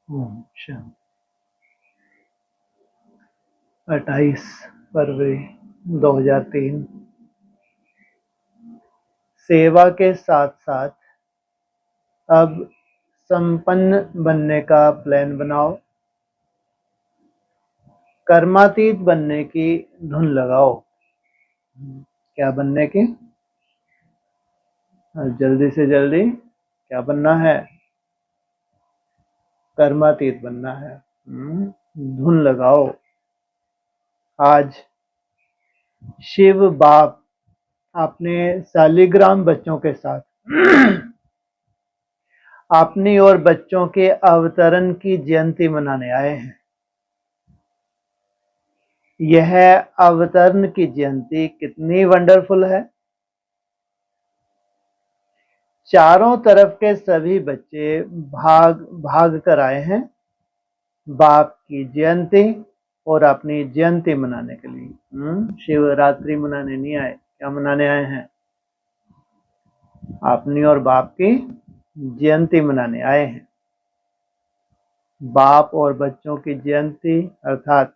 अच्छा, 28 फरवरी 2003। सेवा के साथ साथ अब संपन्न बनने का प्लान बनाओ, कर्मातीत बनने की धुन लगाओ। क्या बनने की? जल्दी से जल्दी क्या बनना है? कर्मातीत बनना है। धुन लगाओ। आज शिव बाप अपने शालिग्राम बच्चों के साथ अपनी और बच्चों के अवतरण की जयंती मनाने आए हैं। यह अवतरण की जयंती कितनी वंडरफुल है। चारों तरफ के सभी बच्चे भाग भाग कर आए हैं बाप की जयंती और अपनी जयंती मनाने के लिए। शिवरात्रि मनाने नहीं आए, क्या मनाने आए हैं? अपनी और बाप की जयंती मनाने आए हैं। बाप और बच्चों की जयंती अर्थात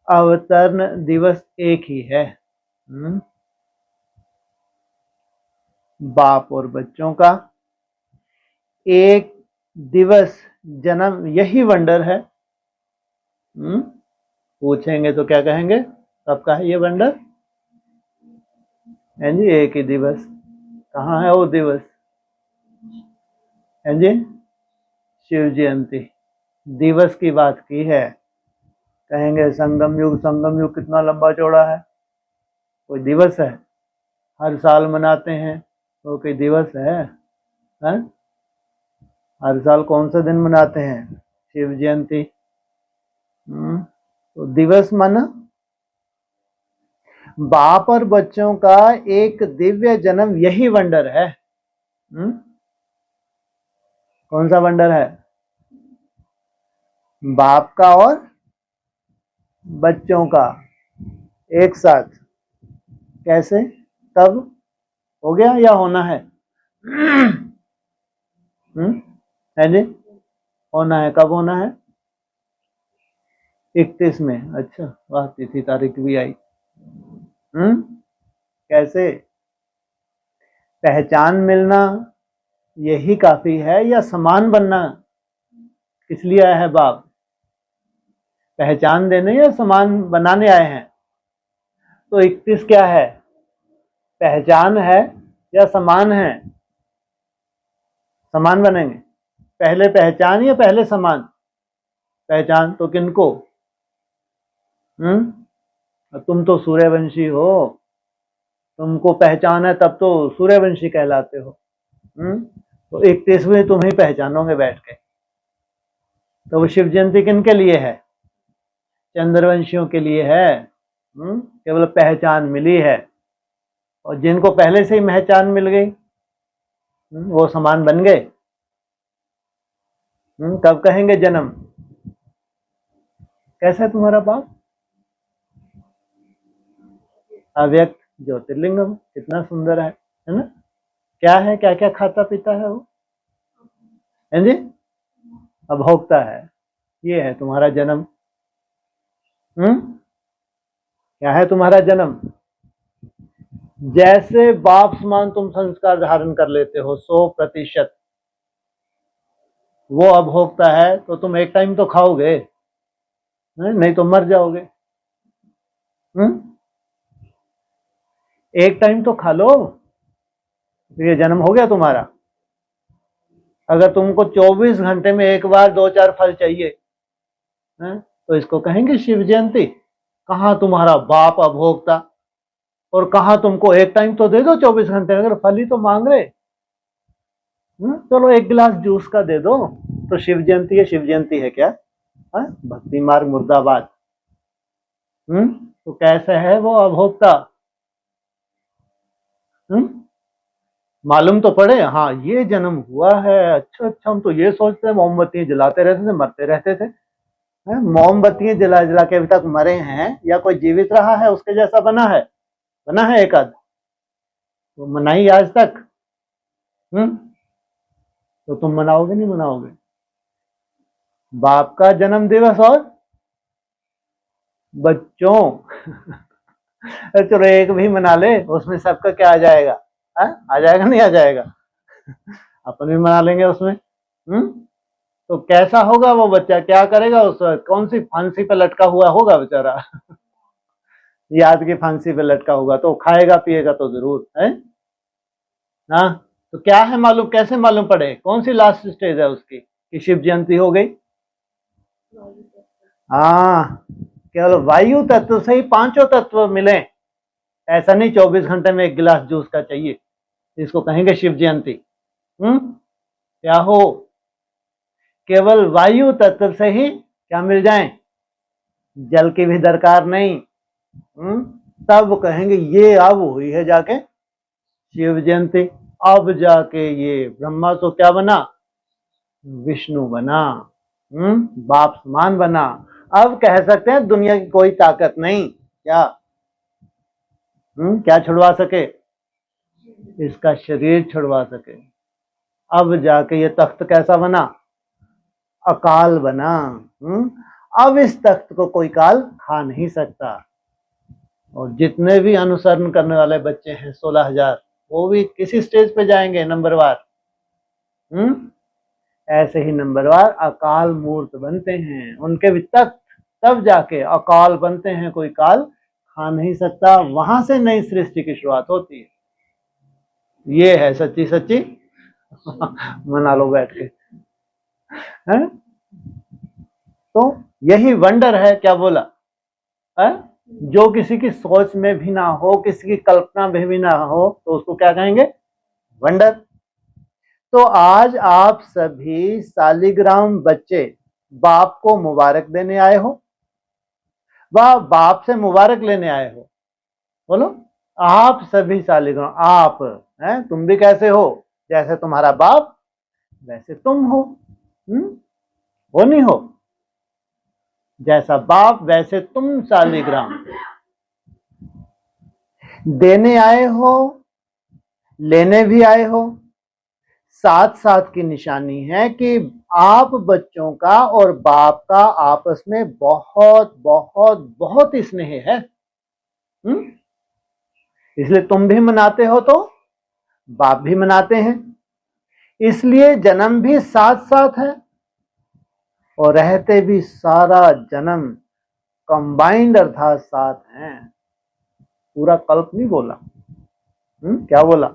अवतरण दिवस एक ही है। बाप और बच्चों का एक दिवस जन्म, यही वंडर है। पूछेंगे तो क्या कहेंगे? सबका है ये वंडर है जी। एक ही दिवस, कहाँ है वो दिवस? है जी, शिव जयंती दिवस की बात की है। कहेंगे संगम युग कितना लंबा चौड़ा है, कोई दिवस है? हर साल मनाते हैं तो कोई दिवस है? हर साल कौन सा दिन मनाते हैं शिव जयंती? तो दिवस माना बाप और बच्चों का एक दिव्य जन्म, यही वंडर है। कौन सा वंडर है? बाप का और बच्चों का एक साथ। कैसे? कब हो गया या होना है? है जी, होना है। कब होना है? 31 में। अच्छा, वाह, तिथि तारीख भी आई। कैसे? पहचान मिलना यही काफी है या समान बनना? किस लिए आया है बाप? पहचान देने या समान बनाने आए हैं? तो 31 क्या है? पहचान है या समान है? समान बनेंगे। पहले पहचान या पहले समान? पहचान तो किनको? तुम तो सूर्यवंशी हो, तुमको पहचान है तब तो सूर्यवंशी कहलाते हो। तो 31वें तुम ही पहचानोगे बैठ के। तो वो शिव जयंती किनके लिए है? चंद्रवंशियों के लिए है। केवल पहचान मिली है, और जिनको पहले से ही पहचान मिल गई वो समान बन गए। कब कहेंगे जन्म? कैसा है तुम्हारा बाप? अव्यक्त ज्योतिर्लिंगम, कितना सुंदर है ना? क्या है, क्या क्या खाता पीता है वो? है जी, अभोक्ता है। ये है तुम्हारा जन्म। क्या है तुम्हारा जन्म? जैसे बाप समान तुम संस्कार धारण कर लेते हो 100%, वो अभोक्ता है तो तुम एक टाइम तो खाओगे, नहीं तो मर जाओगे। एक टाइम तो खा लो, ये जन्म हो गया तुम्हारा। अगर तुमको 24 घंटे में एक बार 2-4 फल चाहिए तो इसको कहेंगे शिव जयंती। कहाँ तुम्हारा बाप अभोक्ता, और कहाँ तुमको एक टाइम तो दे दो 24 घंटे, अगर फल ही तो मांग रहे। चलो एक गिलास जूस का दे दो तो शिव जयंती है। शिव जयंती है क्या? भक्ति मार्ग मुर्दाबाद। तो कैसे है वो अभोक्ता? मालूम तो पड़े। हाँ, ये जन्म हुआ है। अच्छा अच्छा, हम तो ये सोचते हैं मोमबत्ती जलाते रहते थे, मरते रहते थे। मोमबत्ती जला जला के अभी तक मरे हैं, या कोई जीवित रहा है उसके जैसा बना है? बना है एक आध? तो मनाई आज तक? तो तुम मनाओगे नहीं मनाओगे? बाप का जन्म दिवस और बच्चों चलो एक भी मना ले, उसमें सबका क्या आ जाएगा? आ जाएगा नहीं आ जाएगा? अपन भी मना लेंगे उसमें। तो कैसा होगा वो बच्चा, क्या करेगा? उस कौन सी फांसी पे लटका हुआ होगा बेचारा याद की फांसी पे लटका होगा, तो खाएगा पिएगा तो जरूर है ना। तो क्या है मालूम, कैसे मालूम पड़े कौन सी लास्ट स्टेज है उसकी कि शिव जयंती हो गई? हाँ, केवल वायु तत्व से ही पांचों तत्व मिले, ऐसा नहीं 24 घंटे में एक गिलास जूस का चाहिए, इसको कहेंगे शिव जयंती। क्या हो, केवल वायु तत्व से ही क्या मिल जाए, जल की भी दरकार नहीं। तब कहेंगे ये अब हुई है जाके शिव जयंती। अब जाके ये ब्रह्मा तो क्या बना, विष्णु बना, बाप समान बना। अब कह सकते हैं दुनिया की कोई ताकत नहीं क्या क्या छुड़वा सके, इसका शरीर छुड़वा सके। अब जाके ये तख्त कैसा बना, अकाल बना। अब इस तख्त को कोई काल खा नहीं सकता। और जितने भी अनुसरण करने वाले बच्चे हैं 16,000, वो भी किसी स्टेज पे जाएंगे नंबरवार। ऐसे ही नंबरवार अकाल मूर्त बनते हैं, उनके भी तख्त तब जाके अकाल बनते हैं, कोई काल खा नहीं सकता। वहां से नई सृष्टि की शुरुआत होती है। ये है सच्ची सच्ची मना लो बैठ के, है? तो यही वंडर है, क्या बोला है? जो किसी की सोच में भी ना हो, किसी की कल्पना में भी ना हो, तो उसको क्या कहेंगे, वंडर। तो आज आप सभी सालिग्राम बच्चे बाप को मुबारक देने आए हो, वह बाप से मुबारक लेने आए हो। बोलो, आप सभी सालिग्राम, आप हैं, तुम भी कैसे हो, जैसे तुम्हारा बाप वैसे तुम हो। वो नहीं हो, जैसा बाप वैसे तुम सालिग्राम देने आए हो, लेने भी आए हो। साथ साथ की निशानी है कि आप बच्चों का और बाप का आपस में बहुत बहुत बहुत स्नेह है। इसलिए तुम भी मनाते हो तो बाप भी मनाते हैं, इसलिए जन्म भी साथ साथ है और रहते भी सारा जन्म कंबाइंड अर्थात साथ हैं। पूरा कल्प नहीं बोला, क्या बोला?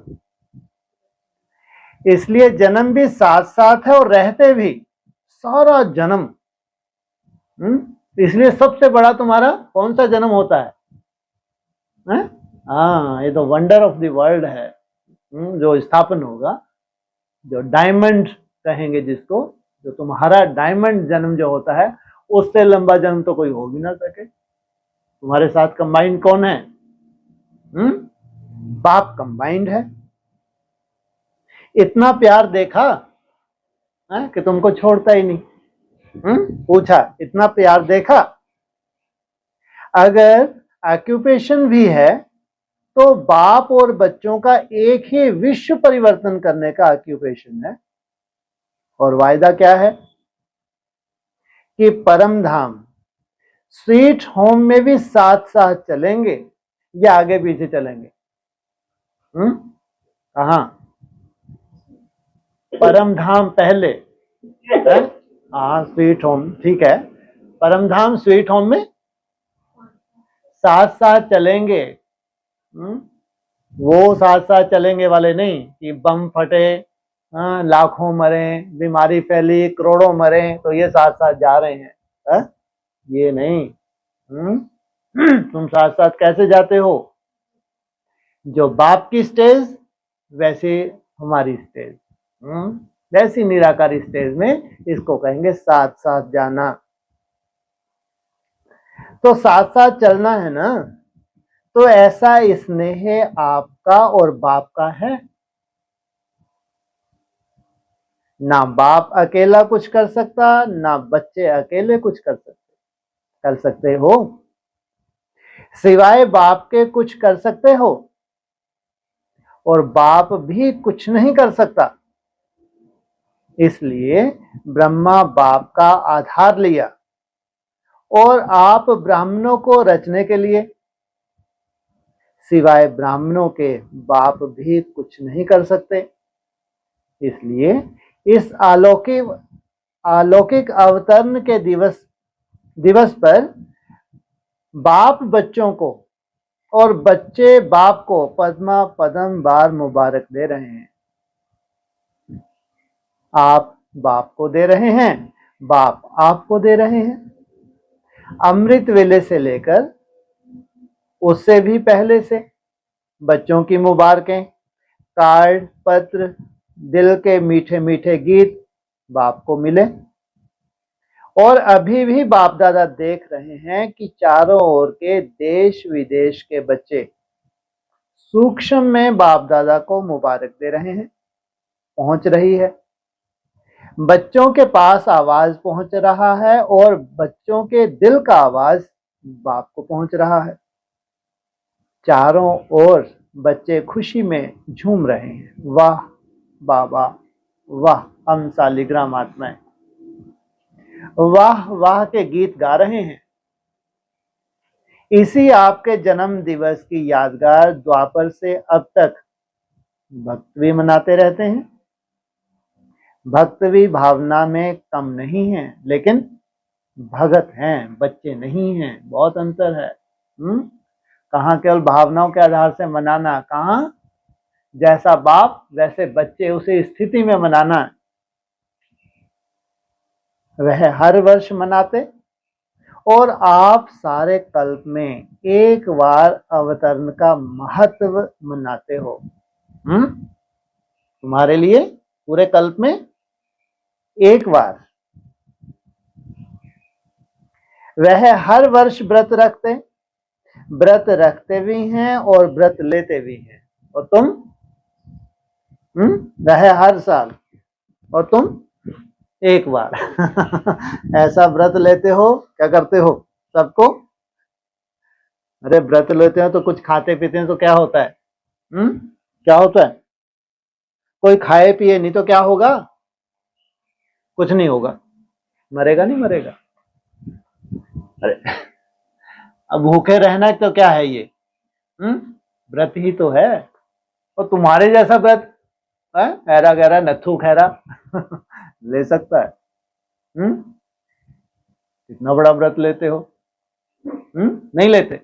इसलिए जन्म भी साथ साथ है और रहते भी सारा जन्म। इसलिए सबसे बड़ा तुम्हारा कौन सा जन्म होता है? हाँ, ये तो वंडर ऑफ द वर्ल्ड है, जो स्थापन होगा, जो डायमंड कहेंगे जिसको, जो तुम्हारा डायमंड जन्म जो होता है, उससे लंबा जन्म तो कोई हो भी ना सके। तुम्हारे साथ कंबाइंड कौन है? बाप कंबाइंड है। इतना प्यार देखा है कि तुमको छोड़ता ही नहीं। पूछा, इतना प्यार देखा? अगर ऑक्यूपेशन भी है तो बाप और बच्चों का एक ही विश्व परिवर्तन करने का ऑक्यूपेशन है। और वायदा क्या है कि परम धाम स्वीट होम में भी साथ साथ चलेंगे या आगे पीछे चलेंगे? कहा? परम धाम पहले है? हाँ, स्वीट होम ठीक है। परम धाम स्वीट होम में साथ साथ चलेंगे। वो साथ साथ चलेंगे वाले नहीं कि बम फटे, लाखों मरे, बीमारी फैली, करोड़ों मरे तो ये साथ साथ जा रहे हैं, ये नहीं। तुम साथ साथ कैसे जाते हो? जो बाप की स्टेज वैसे हमारी स्टेज, वैसी निराकारी स्टेज में इसको कहेंगे साथ साथ जाना। तो साथ साथ चलना है ना, तो ऐसा स्नेह आपका और बाप का है ना। बाप अकेला कुछ कर सकता, ना बच्चे अकेले कुछ कर सकते हो। सिवाय बाप के कुछ कर सकते हो और बाप भी कुछ नहीं कर सकता। इसलिए ब्रह्मा बाप का आधार लिया और आप ब्राह्मणों को रचने के लिए, सिवाय ब्राह्मणों के बाप भी कुछ नहीं कर सकते। इसलिए इस अलौकिक अवतरण के दिवस पर बाप बच्चों को और बच्चे बाप को पद्मा पदम बार मुबारक दे रहे हैं। आप बाप को दे रहे हैं, बाप आपको दे रहे हैं। अमृत वेले से लेकर उससे भी पहले से बच्चों की मुबारकें, कार्ड, पत्र, दिल के मीठे मीठे गीत बाप को मिले। और अभी भी बाप दादा देख रहे हैं कि चारों ओर के देश विदेश के बच्चे सूक्ष्म में बाप दादा को मुबारक दे रहे हैं। पहुंच रही है, बच्चों के पास आवाज पहुंच रहा है और बच्चों के दिल का आवाज बाप को पहुंच रहा है। चारों ओर बच्चे खुशी में झूम रहे हैं। वाह बाबा, वाह हम शालिग्राम आत्माएं, वाह वाह के गीत गा रहे हैं। इसी आपके जन्म दिवस की यादगार द्वापर से अब तक भक्त भी मनाते रहते हैं। भक्त भी भावना में कम नहीं है, लेकिन भगत हैं, बच्चे नहीं हैं। बहुत अंतर है। कहाँ केवल भावनाओं के आधार से मनाना, कहाँ जैसा बाप वैसे बच्चे, उसी स्थिति में मनाना। वह हर वर्ष मनाते और आप सारे कल्प में एक बार अवतरण का महत्व मनाते हो। तुम्हारे लिए पूरे कल्प में एक बार। वह हर वर्ष व्रत रखते भी हैं और व्रत लेते भी हैं। और तुम वह हर साल और तुम एक बार ऐसा व्रत लेते हो। क्या करते हो सबको? अरे व्रत लेते हो तो कुछ खाते पीते हैं तो क्या होता है? क्या होता है? कोई खाए पिए नहीं तो क्या होगा? कुछ नहीं होगा। मरेगा नहीं मरेगा? अरे अब भूखे रहना तो क्या है ये? व्रत ही तो है। और तुम्हारे जैसा व्रत ऐरा गहरा नथु खैरा ले सकता है? कितना बड़ा व्रत लेते हो? नहीं लेते।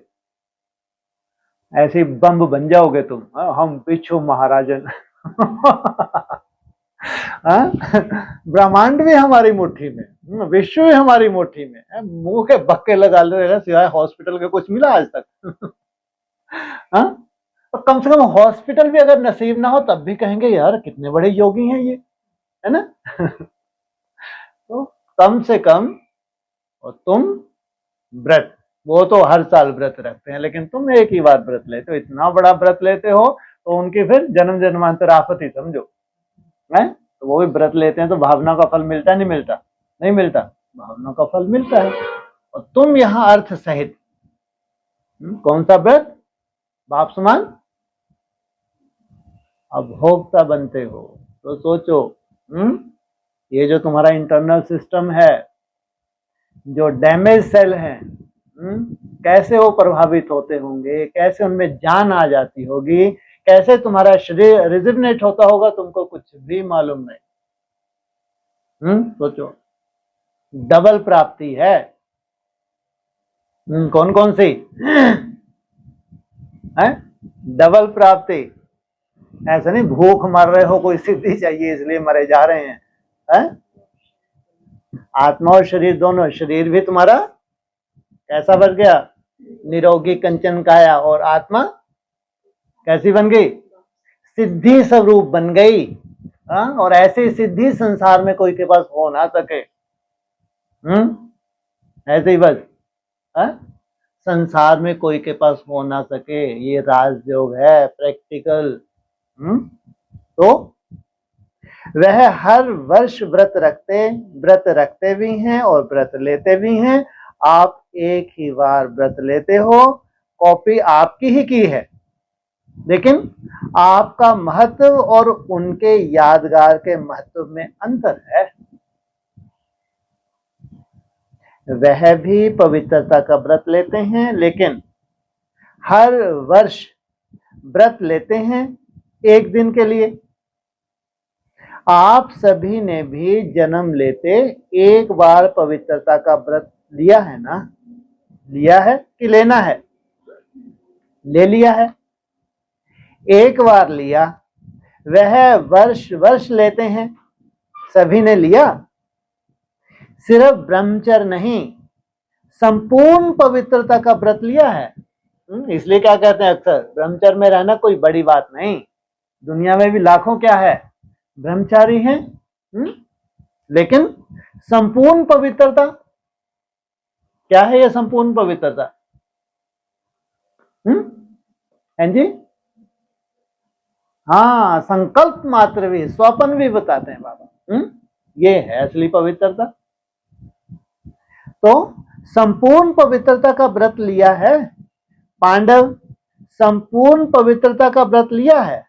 ऐसे बम्ब बन जाओगे तुम। हम बिच्छू महाराजन ब्रह्मांड भी हमारी मुट्ठी में, विश्व भी हमारी मुट्ठी में। मुंह के बक्के लगा ले, सिवाय हॉस्पिटल के कुछ मिला आज तक? तो कम से कम हॉस्पिटल भी अगर नसीब ना हो तब भी कहेंगे यार कितने बड़े योगी हैं ये, है ना? तो कम से कम, और तुम व्रत, वो तो हर साल व्रत रखते हैं, लेकिन तुम एक ही बार व्रत लेते हो। इतना बड़ा व्रत लेते हो तो उनकी फिर जन्म जन्मांतर आफत ही समझो है। तो वो भी व्रत लेते हैं तो भावना का फल मिलता नहीं मिलता? नहीं मिलता, भावना का फल मिलता है। और तुम यहाँ अर्थ सहित कौन सा व्रत? बाप समान अभोक्ता बनते हो। तो सोचो, ये जो तुम्हारा इंटरनल सिस्टम है, जो डैमेज सेल हैं, कैसे वो प्रभावित होते होंगे, कैसे उनमें जान आ जाती होगी, कैसे तुम्हारा शरीर रिजिवनेट होता होगा, तुमको कुछ भी मालूम नहीं। सोचो, डबल प्राप्ति है। कौन कौन सी है? डबल प्राप्ति। ऐसा नहीं भूख मर रहे हो, कोई सिद्धि चाहिए इसलिए मरे जा रहे हैं, है? आत्मा और शरीर दोनों, शरीर भी तुम्हारा कैसा बन गया? निरोगी कंचन काया। और आत्मा कैसी बन गई? सिद्धि स्वरूप बन गई। और ऐसी सिद्धि संसार में कोई के पास हो ना सके। ऐसे ही बस संसार में कोई के पास हो ना सके, ये राजयोग है, प्रैक्टिकल। तो वह हर वर्ष व्रत रखते भी हैं और व्रत लेते भी हैं। आप एक ही बार व्रत लेते हो, कॉपी आपकी ही की है। लेकिन आपका महत्व और उनके यादगार के महत्व में अंतर है। वह भी पवित्रता का व्रत लेते हैं, लेकिन हर वर्ष व्रत लेते हैं एक दिन के लिए। आप सभी ने भी जन्म लेते एक बार पवित्रता का व्रत लिया है ना? लिया है कि लेना है? ले लिया है। एक बार लिया, वह वर्ष वर्ष लेते हैं। सभी ने लिया। सिर्फ ब्रह्मचर्य नहीं, संपूर्ण पवित्रता का व्रत लिया है। इसलिए क्या कहते हैं अक्सर, ब्रह्मचर्य में रहना कोई बड़ी बात नहीं। दुनिया में भी लाखों क्या है, ब्रह्मचारी हैं। लेकिन संपूर्ण पवित्रता क्या है? यह संपूर्ण पवित्रता हैं जी? हाँ, संकल्प मात्र भी, स्वप्न भी बताते हैं बाबा। ये है असली पवित्रता। तो संपूर्ण पवित्रता का व्रत लिया है। पांडव संपूर्ण पवित्रता का व्रत लिया है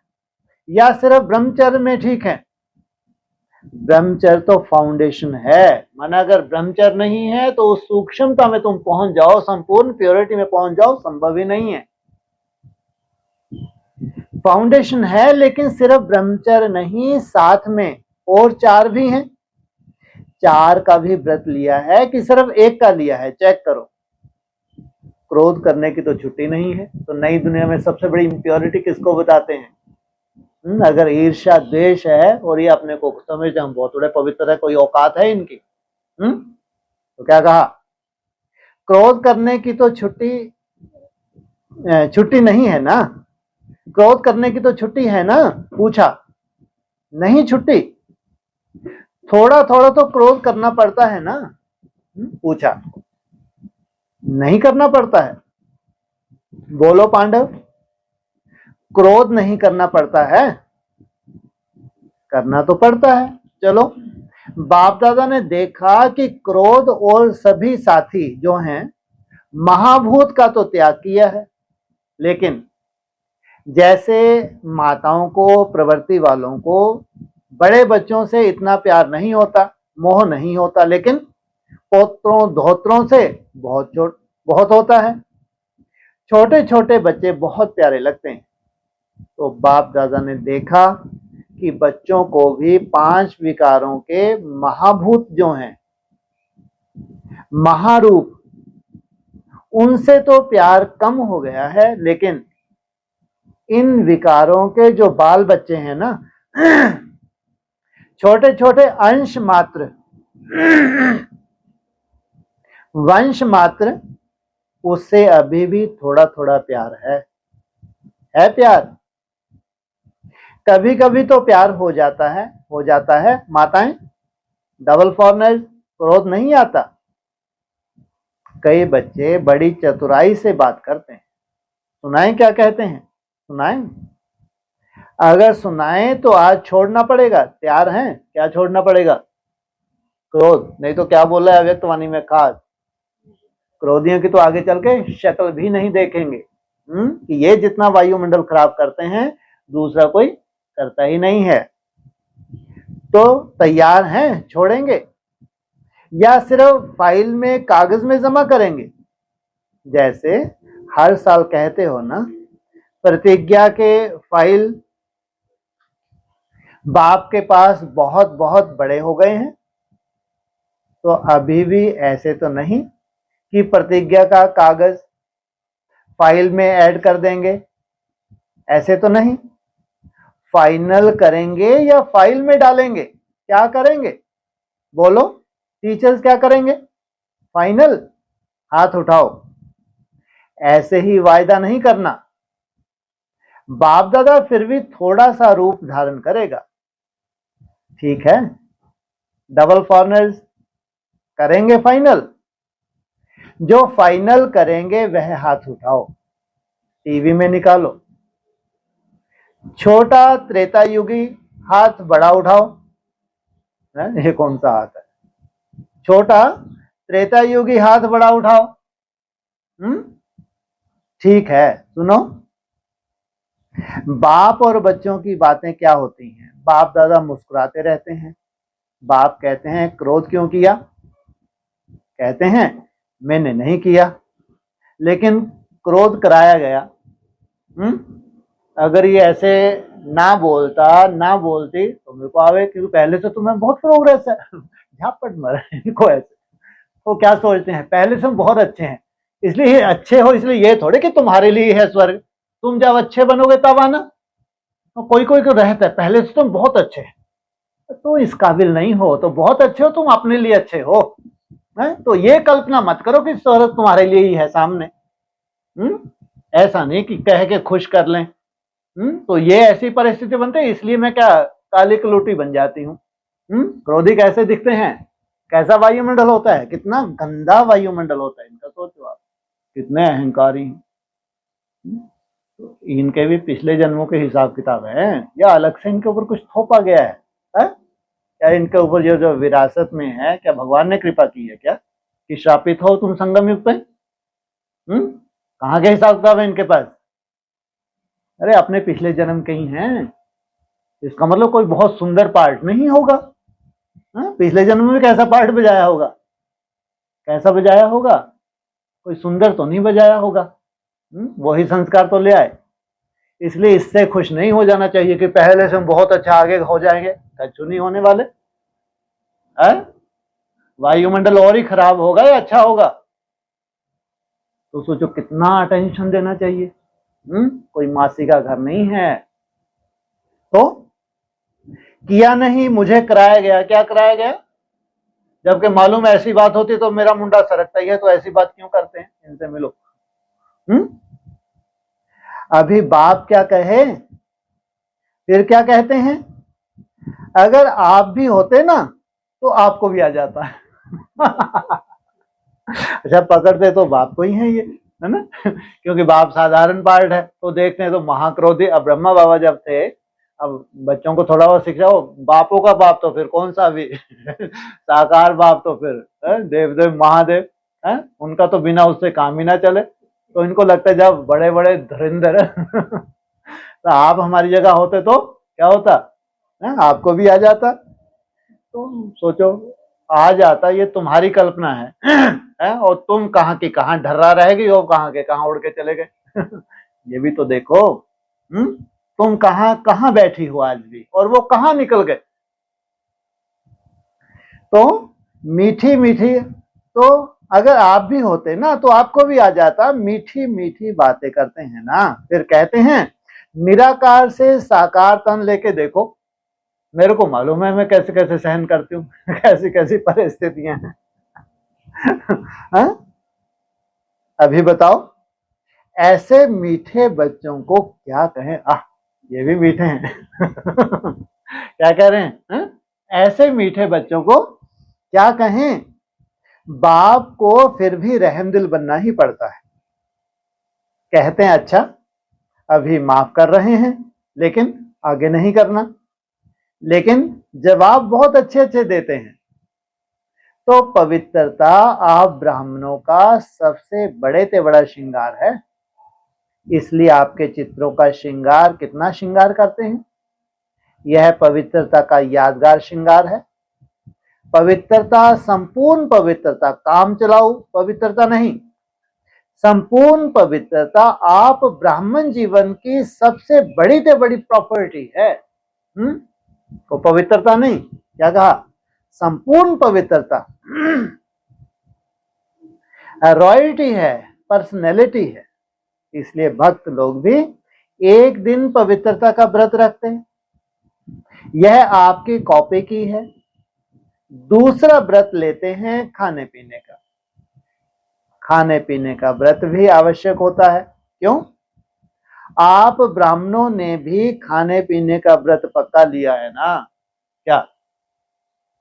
या सिर्फ ब्रह्मचर्य में ठीक है? ब्रह्मचर्य तो फाउंडेशन है। माना अगर ब्रह्मचर्य नहीं है तो उस सूक्ष्मता में तुम पहुंच जाओ, संपूर्ण प्योरिटी में पहुंच जाओ, संभव ही नहीं है। फाउंडेशन है, लेकिन सिर्फ ब्रह्मचर्य नहीं, साथ में और 4 भी हैं। 4 का भी व्रत लिया है कि सिर्फ एक का लिया है? चेक करो। क्रोध करने की तो छुट्टी नहीं है। तो नई दुनिया में सबसे बड़ी इंप्योरिटी किसको बताते हैं? अगर ईर्ष्या द्वेष है और ये अपने को समझते हम बहुत बड़े पवित्र है, कोई औकात है इनकी। तो क्या कहा? क्रोध करने की तो छुट्टी नहीं है ना? क्रोध करने की तो छुट्टी है ना? पूछा। नहीं छुट्टी। थोड़ा थोड़ा तो क्रोध करना पड़ता है ना? पूछा। नहीं करना पड़ता है? बोलो पांडव, क्रोध नहीं करना पड़ता है? करना तो पड़ता है। चलो, बाप दादा ने देखा कि क्रोध और सभी साथी जो हैं महाभूत का तो त्याग किया है, लेकिन जैसे माताओं को, प्रवृत्ति वालों को बड़े बच्चों से इतना प्यार नहीं होता, मोह नहीं होता, लेकिन पोत्रों धोत्रों से बहुत होता है। छोटे छोटे बच्चे बहुत प्यारे लगते हैं। तो बाप दादा ने देखा कि बच्चों को भी 5 विकारों के महाभूत जो हैं, महारूप, उनसे तो प्यार कम हो गया है, लेकिन इन विकारों के जो बाल बच्चे हैं ना, छोटे छोटे अंश मात्र, वंश मात्र, उससे अभी भी थोड़ा थोड़ा प्यार है प्यार। कभी कभी तो प्यार हो जाता है। माताएं, डबल फॉरनर, क्रोध नहीं आता। कई बच्चे बड़ी चतुराई से बात करते हैं। सुनाएं क्या कहते हैं? सुनाएं? अगर सुनाएं तो आज छोड़ना पड़ेगा। तैयार हैं? क्या छोड़ना पड़ेगा? क्रोध। नहीं तो क्या बोला है अव्यक्तवाणी में खास, क्रोधियों की तो आगे चल के शक्ल भी नहीं देखेंगे। कि ये जितना वायुमंडल खराब करते हैं दूसरा कोई करता ही नहीं है। तो तैयार हैं? छोड़ेंगे या सिर्फ फाइल में, कागज में जमा करेंगे? जैसे हर साल कहते हो ना, प्रतिज्ञा के फाइल बाप के पास बहुत बहुत बड़े हो गए हैं। तो अभी भी ऐसे तो नहीं कि प्रतिज्ञा का कागज फाइल में ऐड कर देंगे, ऐसे तो नहीं। फाइनल करेंगे या फाइल में डालेंगे? क्या करेंगे? बोलो, टीचर्स क्या करेंगे? फाइनल। हाथ उठाओ। ऐसे ही वायदा नहीं करना। बाप दादा फिर भी थोड़ा सा रूप धारण करेगा, ठीक है? डबल फॉरनर्स करेंगे फाइनल। जो फाइनल करेंगे वह हाथ उठाओ, टीवी में निकालो। छोटा त्रेता युगी हाथ बड़ा उठाओ। ये कौन सा हाथ है? छोटा त्रेता युगी हाथ बड़ा उठाओ। ठीक है, सुनो। बाप और बच्चों की बातें क्या होती हैं? बाप दादा मुस्कुराते रहते हैं। बाप कहते हैं क्रोध क्यों किया? कहते हैं मैंने नहीं किया, लेकिन क्रोध कराया गया। अगर ये ऐसे ना बोलती तो मेरे को आवे, क्योंकि पहले से तुम्हें बहुत प्रोग्रेस है। झापट मर इनको ऐसे। तो क्या सोचते हैं पहले से हम बहुत अच्छे हैं, इसलिए अच्छे हो, इसलिए ये थोड़े कि तुम्हारे लिए है स्वर्ग, तुम जब अच्छे बनोगे तब आना। तो कोई कोई को रहता है पहले से तुम बहुत अच्छे हैं, तो इस काबिल नहीं हो तो बहुत अच्छे हो, तुम अपने लिए अच्छे हो। है? तो ये कल्पना मत करो कि स्वर्ग तुम्हारे लिए ही है सामने। ऐसा नहीं कि कह के खुश कर लें। तो ये ऐसी परिस्थिति बनती है, इसलिए मैं क्या काली कलूटी बन जाती हूँ। क्रोधी कैसे दिखते हैं, कैसा वायुमंडल होता है, कितना गंदा वायुमंडल होता है इनका, सोचो आप कितने अहंकारी हैं। तो इनके भी पिछले जन्मों के हिसाब किताब है या अलग से इनके ऊपर कुछ थोपा गया है? क्या इनके ऊपर जो विरासत में है, क्या भगवान ने कृपा की है क्या कि श्रापित हो तुम संगम युग पे? कहाँ के हिसाब किताब है इनके पास? अरे अपने पिछले जन्म के ही हैं, इसका मतलब कोई बहुत सुंदर पार्ट नहीं होगा। पिछले जन्म में कैसा पार्ट बजाया होगा, कैसा बजाया होगा, कोई सुंदर तो नहीं बजाया होगा। वही संस्कार तो ले आए। इसलिए इससे खुश नहीं हो जाना चाहिए कि पहले से हम बहुत अच्छा आगे हो जाएंगे, कच्चू नहीं होने वाले। वायुमंडल और ही खराब होगा या अच्छा होगा? तो सोचो कितना अटेंशन देना चाहिए। कोई मासी का घर नहीं है। तो किया नहीं, मुझे कराया गया। क्या कराया गया? जबकि मालूम ऐसी बात होती तो मेरा मुंडा सरकता ही है, तो ऐसी बात क्यों करते हैं? इनसे मिलो। अभी बाप क्या कहे, फिर क्या कहते हैं? अगर आप भी होते ना तो आपको भी आ जाता है। अच्छा पकड़ते तो बाप को ही है ये, है ना? क्योंकि बाप साधारण पार्ट है। तो देखते हैं तो महाक्रोधी। अब ब्रह्मा बाबा जब थे, अब बच्चों को थोड़ा बहुत सिखाओ, बापों का बाप तो फिर कौन सा भी साकार बाप तो फिर देवदेव महादेव है, उनका तो बिना उससे काम ही ना चले। तो इनको लगता है जब बड़े बड़े धुरंधर तो आप हमारी जगह होते तो क्या होता है? आपको भी आ जाता। तो सोचो आ जाता, ये तुम्हारी कल्पना है और तुम कहाँ की कहाँ ढर्रा रहेगी और कहाँ के कहाँ उड़ के चले गए। ये भी तो देखो। तुम कहाँ कहाँ बैठी हो आज भी, और वो कहाँ निकल गए। तो मीठी मीठी, तो अगर आप भी होते ना तो आपको भी आ जाता। मीठी मीठी बातें करते हैं ना, फिर कहते हैं निराकार से साकार तन लेके देखो, मेरे को मालूम है मैं कैसे कैसे सहन करती हूँ, कैसी कैसी परिस्थितियां हैं। अभी बताओ ऐसे मीठे बच्चों को क्या कहें? ये भी मीठे हैं। क्या कह रहे हैं? ऐसे मीठे बच्चों को क्या कहें? बाप को फिर भी रहमदिल बनना ही पड़ता है। कहते हैं अच्छा अभी माफ कर रहे हैं लेकिन आगे नहीं करना, लेकिन जवाब बहुत अच्छे अच्छे देते हैं। तो पवित्रता आप ब्राह्मणों का सबसे बड़े से बड़ा श्रृंगार है। इसलिए आपके चित्रों का श्रृंगार कितना श्रृंगार करते हैं? यह पवित्रता का यादगार श्रृंगार है। पवित्रता संपूर्ण पवित्रता, काम चलाओ पवित्रता नहीं, संपूर्ण पवित्रता आप ब्राह्मण जीवन की सबसे बड़ी से बड़ी प्रॉपर्टी है। तो पवित्रता नहीं, क्या कहा? संपूर्ण पवित्रता रॉयल्टी है, पर्सनैलिटी है। इसलिए भक्त लोग भी एक दिन पवित्रता का व्रत रखते हैं। यह आपकी कॉपी की है। दूसरा व्रत लेते हैं खाने पीने का। खाने पीने का व्रत भी आवश्यक होता है। क्यों? आप ब्राह्मणों ने भी खाने पीने का व्रत पक्का लिया है ना? क्या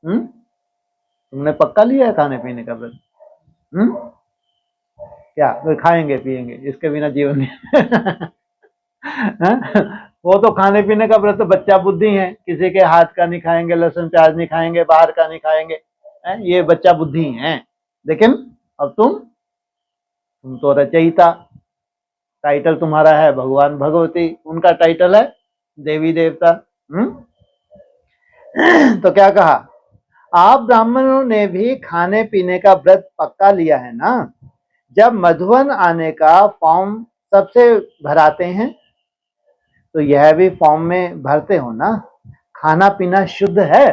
तुमने पक्का लिया है खाने पीने का व्रत? क्या खाएंगे पिएंगे, इसके बिना जीवन नहीं। वो तो खाने पीने का व्रत बच्चा बुद्धि है, किसी के हाथ का नहीं खाएंगे, लहसुन प्याज नहीं खाएंगे, बाहर का नहीं खाएंगे, ये बच्चा बुद्धि है। लेकिन अब तुम तो रचयिता, टाइटल तुम्हारा है भगवान भगवती, उनका टाइटल है देवी देवता। तो क्या कहा, आप ब्राह्मणों ने भी खाने पीने का व्रत पक्का लिया है ना। जब मधुवन आने का फॉर्म सबसे भराते हैं तो यह भी फॉर्म में भरते हो ना। खाना पीना शुद्ध है,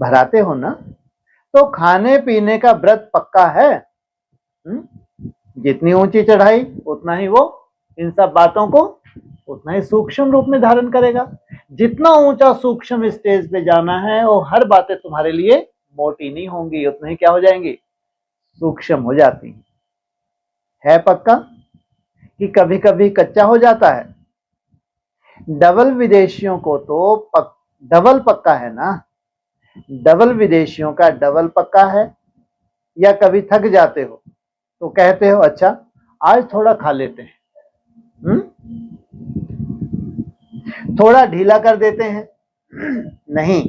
भराते हो ना। तो खाने पीने का व्रत पक्का है। जितनी ऊंची चढ़ाई उतना ही वो इन सब बातों को उतना ही सूक्ष्म रूप में धारण करेगा। जितना ऊंचा सूक्ष्म स्टेज पे जाना है वो हर बातें तुम्हारे लिए मोटी नहीं होंगी, उतना ही क्या हो जाएंगी, सूक्ष्म हो जाती है पक्का कि कभी कभी कच्चा हो जाता है। डबल विदेशियों को तो डबल पक्का है ना। डबल विदेशियों का डबल पक्का है। या कभी थक जाते हो तो कहते हो अच्छा आज थोड़ा खा लेते हैं, थोड़ा ढीला कर देते हैं। नहीं,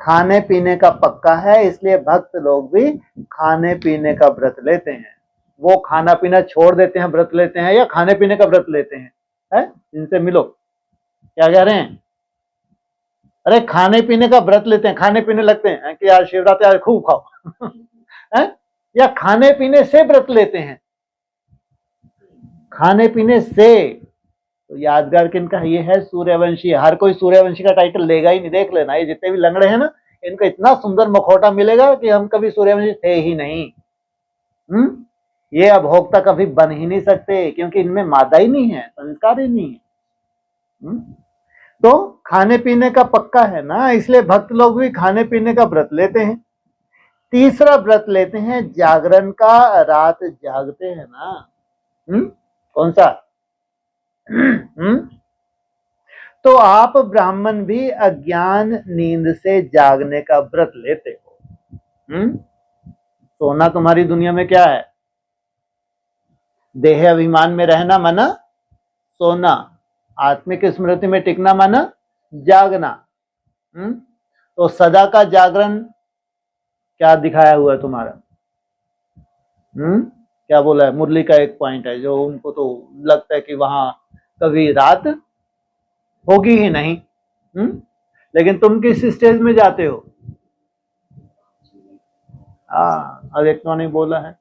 खाने पीने का पक्का है, इसलिए भक्त लोग भी खाने पीने का व्रत लेते हैं। वो खाना पीना छोड़ देते हैं व्रत लेते हैं, या खाने पीने का व्रत लेते हैं, है? इनसे मिलो, क्या कह रहे हैं? अरे खाने पीने का व्रत लेते हैं, खाने पीने लगते हैं कि यार शिवरात्रि आज खूब खाओ है? या खाने पीने से व्रत लेते हैं, खाने पीने से। तो यादगार किनका ये है, सूर्यवंशी। हर कोई सूर्यवंशी का टाइटल लेगा ही नहीं, देख लेना। ये जितने भी लंगड़े हैं ना, इनको इतना सुंदर मखौटा मिलेगा कि हम कभी सूर्यवंशी थे ही नहीं। ये अभोक्ता कभी बन ही नहीं सकते, क्योंकि इनमें मादा ही नहीं है, संस्कार ही नहीं है। तो खाने पीने का पक्का है ना, इसलिए भक्त लोग भी खाने पीने का व्रत लेते हैं। तीसरा व्रत लेते हैं जागरण का, रात जागते हैं ना। कौन सा? तो आप ब्राह्मण भी अज्ञान नींद से जागने का व्रत लेते हो। सोना तुम्हारी दुनिया में क्या है? देह अभिमान में रहना माना सोना, आत्मिक स्मृति में टिकना माना जागना। तो सदा का जागरण क्या दिखाया हुआ है तुम्हारा? क्या बोला है? मुरली का एक पॉइंट है जो उनको तो लगता है कि वहां कभी रात होगी ही नहीं। लेकिन तुम किस स्टेज में जाते हो? अव्यक्तों ने बोला है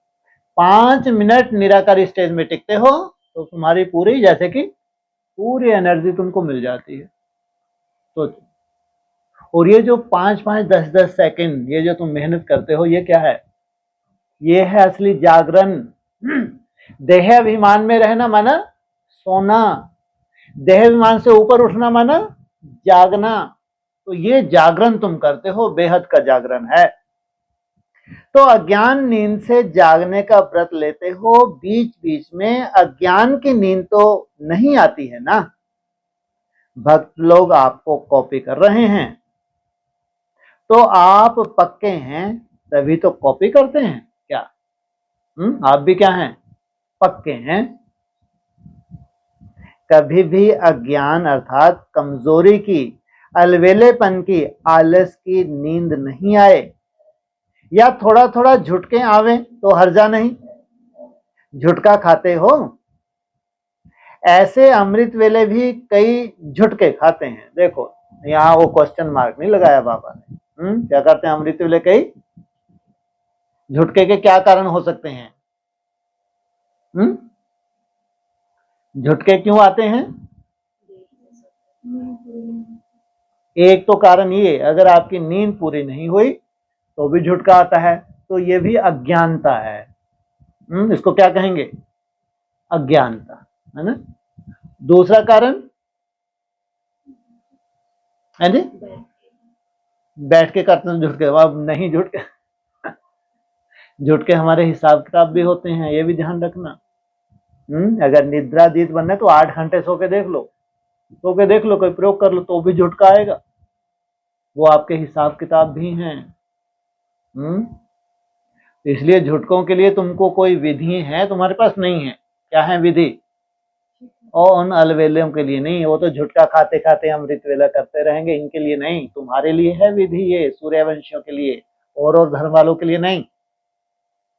5 मिनट निराकार स्टेज में टिकते हो तो तुम्हारी पूरी, जैसे कि पूरी एनर्जी तुमको मिल जाती है। तो और ये जो 5-5, 10-10 सेकंड ये जो तुम मेहनत करते हो, ये क्या है? ये है असली जागरण। देह अभिमान में रहना माना सोना, देह अभिमान से ऊपर उठना माना जागना। तो ये जागरण तुम करते हो, बेहद का जागरण है। तो अज्ञान नींद से जागने का व्रत लेते हो, बीच बीच में अज्ञान की नींद तो नहीं आती है ना। भक्त लोग आपको कॉपी कर रहे हैं, तो आप पक्के हैं तभी तो कॉपी करते हैं क्या? आप भी क्या हैं? पक्के हैं। कभी भी अज्ञान अर्थात कमजोरी की, अलवेलेपन की, आलस की नींद नहीं आए, या थोड़ा थोड़ा झुटके आवे तो हर्जा नहीं। झुटका खाते हो, ऐसे अमृत वेले भी कई झुटके खाते हैं। देखो यहाँ वो क्वेश्चन मार्क नहीं लगाया बाबा ने। क्या करते हैं अमृत वेले कई झुटके के? क्या कारण हो सकते हैं? झुटके क्यों आते हैं? एक तो कारण ये, अगर आपकी नींद पूरी नहीं हुई तो भी झुटका आता है, तो ये भी अज्ञानता है। इसको क्या कहेंगे? अज्ञानता, है ना। दूसरा कारण है जी, बैठ के करते हैं झुटके। अब नहीं, झुटके झुटके हमारे हिसाब किताब भी होते हैं, ये भी ध्यान रखना। अगर निद्रादीत बनना है तो 8 घंटे सो के देख लो, कोई प्रयोग कर लो तो भी झुटका आएगा। वो आपके हिसाब किताब भी हैं। इसलिए झुटकों के लिए तुमको कोई विधि है तुम्हारे पास नहीं है। क्या है विधि? और उन अलवेलों के लिए नहीं, वो तो झुटका खाते खाते अमृत वेला करते रहेंगे, इनके लिए नहीं। तुम्हारे लिए है विधि, ये सूर्यवंशियों के लिए, और धर्म वालों के लिए नहीं।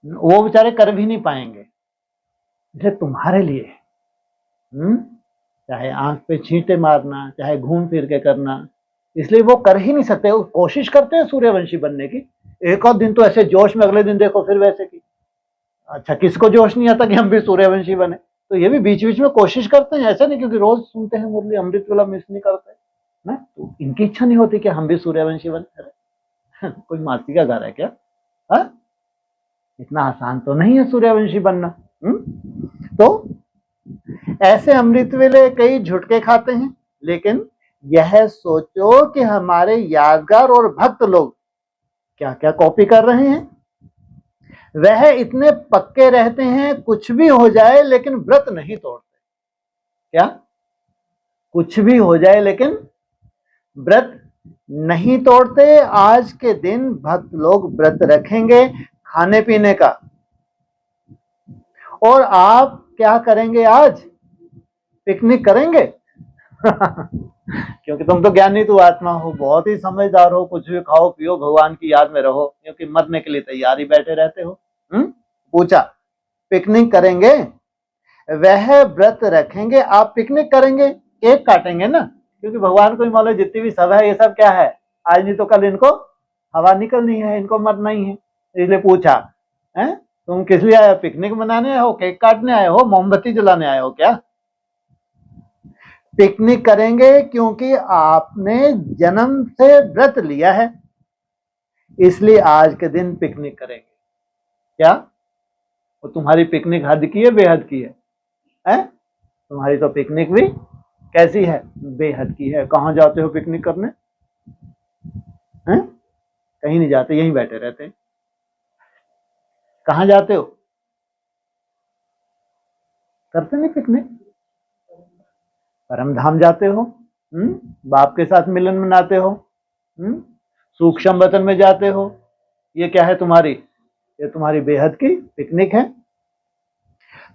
वो बेचारे कर भी नहीं पाएंगे। इसलिए तुम्हारे लिए चाहे आंख पे छींटे मारना, चाहे घूम फिर के करना, इसलिए वो कर ही नहीं सकते। वो कोशिश करते हैं सूर्यवंशी बनने की, एक और दिन तो ऐसे जोश में, अगले दिन देखो फिर वैसे की। अच्छा, किसको जोश नहीं आता कि हम भी सूर्यवंशी बने? तो ये भी बीच बीच में कोशिश करते हैं, ऐसा नहीं क्योंकि रोज सुनते हैं मुरली अमृत वाला मिस नहीं करते ना, तो इनकी इच्छा नहीं होती कि हम भी सूर्यवंशी बने। कोई मासी का घर है क्या? हा? इतना आसान तो नहीं है सूर्यवंशी बनना। तो ऐसे अमृत वेले कई झुटके खाते हैं, लेकिन यह सोचो कि हमारे यादगार और भक्त लोग क्या क्या कॉपी कर रहे हैं। वह इतने पक्के रहते हैं कुछ भी हो जाए लेकिन व्रत नहीं तोड़ते। क्या? कुछ भी हो जाए लेकिन व्रत नहीं तोड़ते। आज के दिन भक्त लोग व्रत रखेंगे खाने पीने का, और आप क्या करेंगे? आज पिकनिक करेंगे। क्योंकि तुम तो ज्ञानी तू आत्मा हो, बहुत ही समझदार हो, कुछ भी खाओ पियो भगवान की याद में रहो, क्योंकि मरने के लिए तैयार ही बैठे रहते हो। पूछा पिकनिक करेंगे? वह व्रत रखेंगे, आप पिकनिक करेंगे, केक काटेंगे ना, क्योंकि भगवान को ही मालूम जितनी भी सब है ये सब क्या है, आज नहीं तो कल इनको हवा निकलनी है, इनको मरना ही है। इसलिए पूछा है तुम किस लिए आए हो? पिकनिक मनाने आए हो, केक काटने आए हो, मोमबत्ती जलाने आए हो क्या? पिकनिक करेंगे क्योंकि आपने जन्म से व्रत लिया है, इसलिए आज के दिन पिकनिक करेंगे। क्या? वो तुम्हारी पिकनिक हद की है बेहद की है? तुम्हारी तो पिकनिक भी कैसी है? बेहद की है। कहां जाते हो पिकनिक करने? हैं? कहीं नहीं जाते, यहीं बैठे रहते हैं। कहां जाते हो? करते नहीं पिकनिक? परम धाम जाते हो, बाप के साथ मिलन मनाते हो, सूक्ष्म वतन में जाते हो। ये क्या है तुम्हारी? ये तुम्हारी बेहद की पिकनिक है।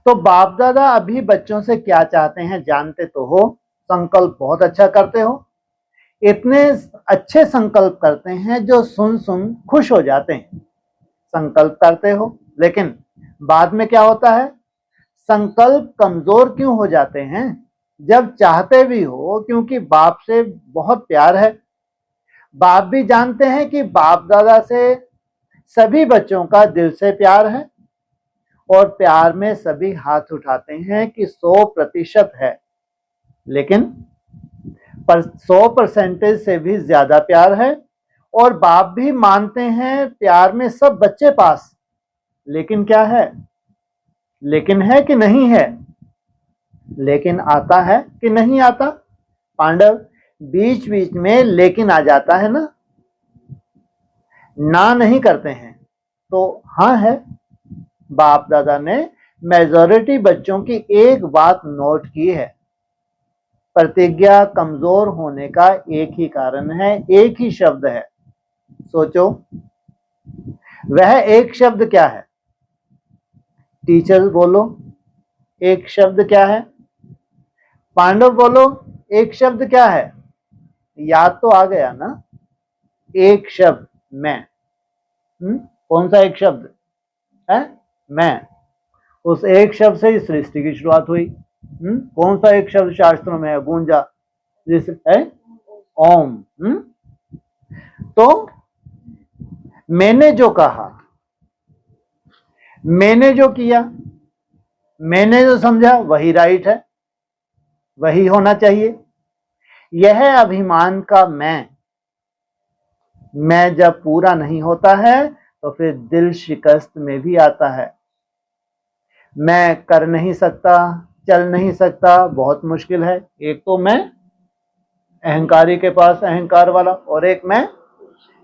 तो बाप दादा अभी बच्चों से क्या चाहते हैं जानते तो हो। संकल्प बहुत अच्छा करते हो, इतने अच्छे संकल्प करते हैं जो सुन सुन खुश हो जाते हैं। संकल्प करते हो, लेकिन बाद में क्या होता है? संकल्प कमजोर क्यों हो जाते हैं? जब चाहते भी हो, क्योंकि बाप से बहुत प्यार है। बाप भी जानते हैं कि बाप दादा से सभी बच्चों का दिल से प्यार है, और प्यार में सभी हाथ उठाते हैं कि 100% है, लेकिन 100% से भी ज्यादा प्यार है। और बाप भी मानते हैं प्यार में सब बच्चे पास, लेकिन क्या है? लेकिन है कि नहीं है? लेकिन आता है कि नहीं आता? पांडव, बीच बीच में लेकिन आ जाता है ना, ना नहीं करते हैं तो हाँ है। बाप दादा ने मेजॉरिटी बच्चों की एक बात नोट की है, प्रतिज्ञा कमजोर होने का एक ही कारण है, एक ही शब्द है। सोचो, वह एक शब्द क्या है? टीचर बोलो, एक शब्द क्या है? पांडव बोलो, एक शब्द क्या है? याद तो आ गया ना? एक शब्द मैं। कौन सा एक शब्द है? मैं। उस एक शब्द से इस सृष्टि की शुरुआत हुई। कौन सा एक शब्द शास्त्रों में है? गूंजा, जिस है ओम। तो मैंने जो कहा, मैंने जो किया, मैंने जो समझा, वही राइट है, वही होना चाहिए। यह अभिमान का मैं जब पूरा नहीं होता है तो फिर दिल शिकस्त में भी आता है। मैं कर नहीं सकता, चल नहीं सकता, बहुत मुश्किल है। एक तो मैं अहंकारी के पास अहंकार वाला, और एक मैं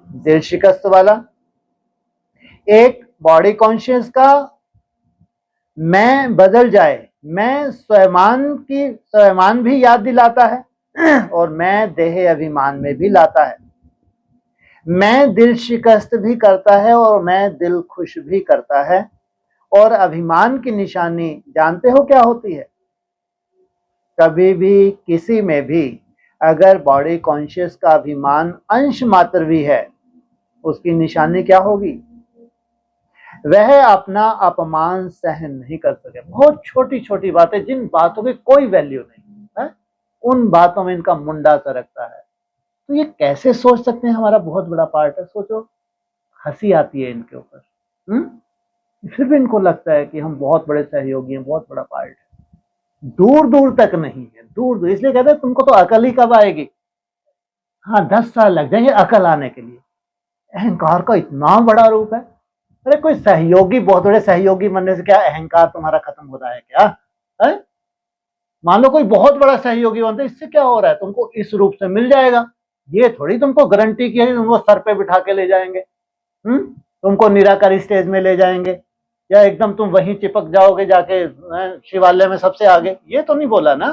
दिल शिकस्त वाला। एक बॉडी कॉन्शियस का मैं बदल जाए, मैं स्वयमान भी याद दिलाता है, और मैं देह अभिमान में भी लाता है। मैं दिल शिकस्त भी करता है और मैं दिल खुश भी करता है। और अभिमान की निशानी जानते हो क्या होती है? कभी भी किसी में भी अगर बॉडी कॉन्शियस का अभिमान अंश मात्र भी है, उसकी निशानी क्या होगी? वह अपना अपमान सहन नहीं कर सके। बहुत छोटी छोटी बातें, जिन बातों की कोई वैल्यू नहीं है, उन बातों में इनका मुंडा सरकता है। तो ये कैसे सोच सकते हैं, हमारा बहुत बड़ा पार्ट है। सोचो, हंसी आती है इनके ऊपर। फिर भी इनको लगता है कि हम बहुत बड़े सहयोगी हैं, बहुत बड़ा पार्ट है। दूर दूर तक नहीं है, दूर दूर। इसलिए कहते हैं तुमको तो अकल ही कब आएगी। हाँ, 10 साल लग जाएंगे अकल आने के लिए। अहंकार का इतना बड़ा रूप है। अरे कोई सहयोगी, बहुत बड़े सहयोगी बनने से क्या अहंकार तुम्हारा खत्म हो रहा है क्या है? मान लो कोई बहुत बड़ा सहयोगी बनता है, इससे क्या हो रहा है, तुमको इस रूप से मिल जाएगा। ये थोड़ी तुमको गारंटी की है तुमको सर पे बिठा के ले जाएंगे, तुमको निराकारी स्टेज में ले जाएंगे, या एकदम तुम वहीं चिपक जाओगे जाके शिवालय में सबसे आगे। ये तो नहीं बोला ना।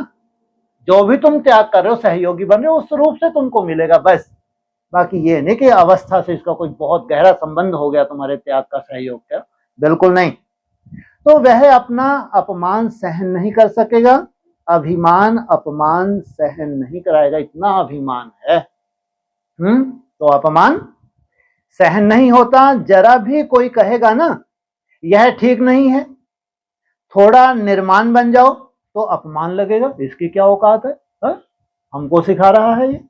जो भी तुम त्याग कर रहे हो, सहयोगी बन रहे हो, उस रूप से तुमको मिलेगा बस। बाकी ये नहीं कि अवस्था से इसका कोई बहुत गहरा संबंध हो गया तुम्हारे त्याग का, सहयोग का, बिल्कुल नहीं। तो वह अपना अपमान सहन नहीं कर सकेगा, अभिमान अपमान सहन नहीं कराएगा। इतना अभिमान है, तो अपमान सहन नहीं होता। जरा भी कोई कहेगा ना यह ठीक नहीं है, थोड़ा निर्माण बन जाओ, तो अपमान लगेगा। इसकी क्या औकात है, हा? हमको सिखा रहा है ये।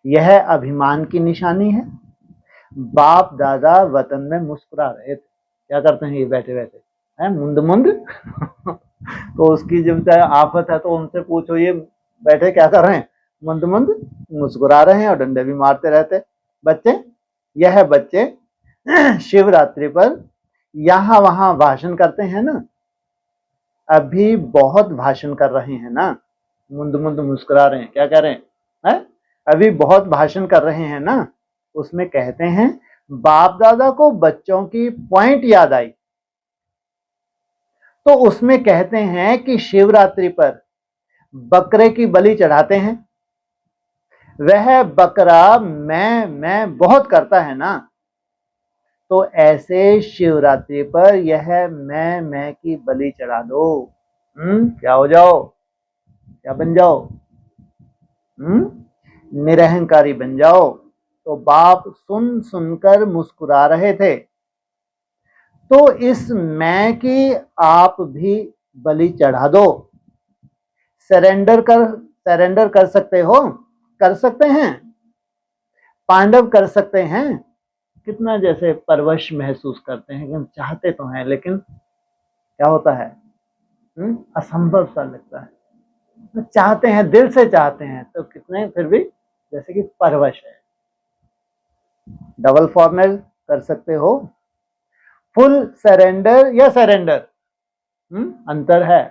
यह अभिमान की निशानी है। बाप दादा वतन में मुस्कुरा रहे थे। क्या करते हैं ये बैठे बैठे, है मुंद मुंद तो उसकी जब आफत है तो उनसे पूछो, ये बैठे क्या कर रहे हैं, मुंद मुंद मुस्कुरा रहे हैं और डंडे भी मारते रहते बच्चे। यह बच्चे शिवरात्रि पर यहाँ वहां भाषण करते हैं ना, अभी बहुत भाषण कर रहे हैं ना, मुंद मुंद मुस्कुरा रहे हैं, क्या कह रहे हैं, अभी बहुत भाषण कर रहे हैं ना। उसमें कहते हैं बाप दादा को बच्चों की पॉइंट याद आई, तो उसमें कहते हैं कि शिवरात्रि पर बकरे की बलि चढ़ाते हैं। वह बकरा मैं बहुत करता है ना, तो ऐसे शिवरात्रि पर यह मैं की बलि चढ़ा दो। क्या हो जाओ, क्या बन जाओ, निरहंकारी बन जाओ। तो बाप सुन सुनकर मुस्कुरा रहे थे। तो इस मैं की आप भी बलि चढ़ा दो। सरेंडर कर सकते हो, कर सकते हैं। पांडव कर सकते हैं। कितना जैसे परवश महसूस करते हैं कि हम चाहते तो हैं, लेकिन क्या होता है, असंभव सा लगता है। चाहते हैं, दिल से चाहते हैं, तो कितने फिर भी जैसे कि परवश है। डबल फॉर्मल कर सकते हो। फुल सरेंडर या सरेंडर, अंतर है।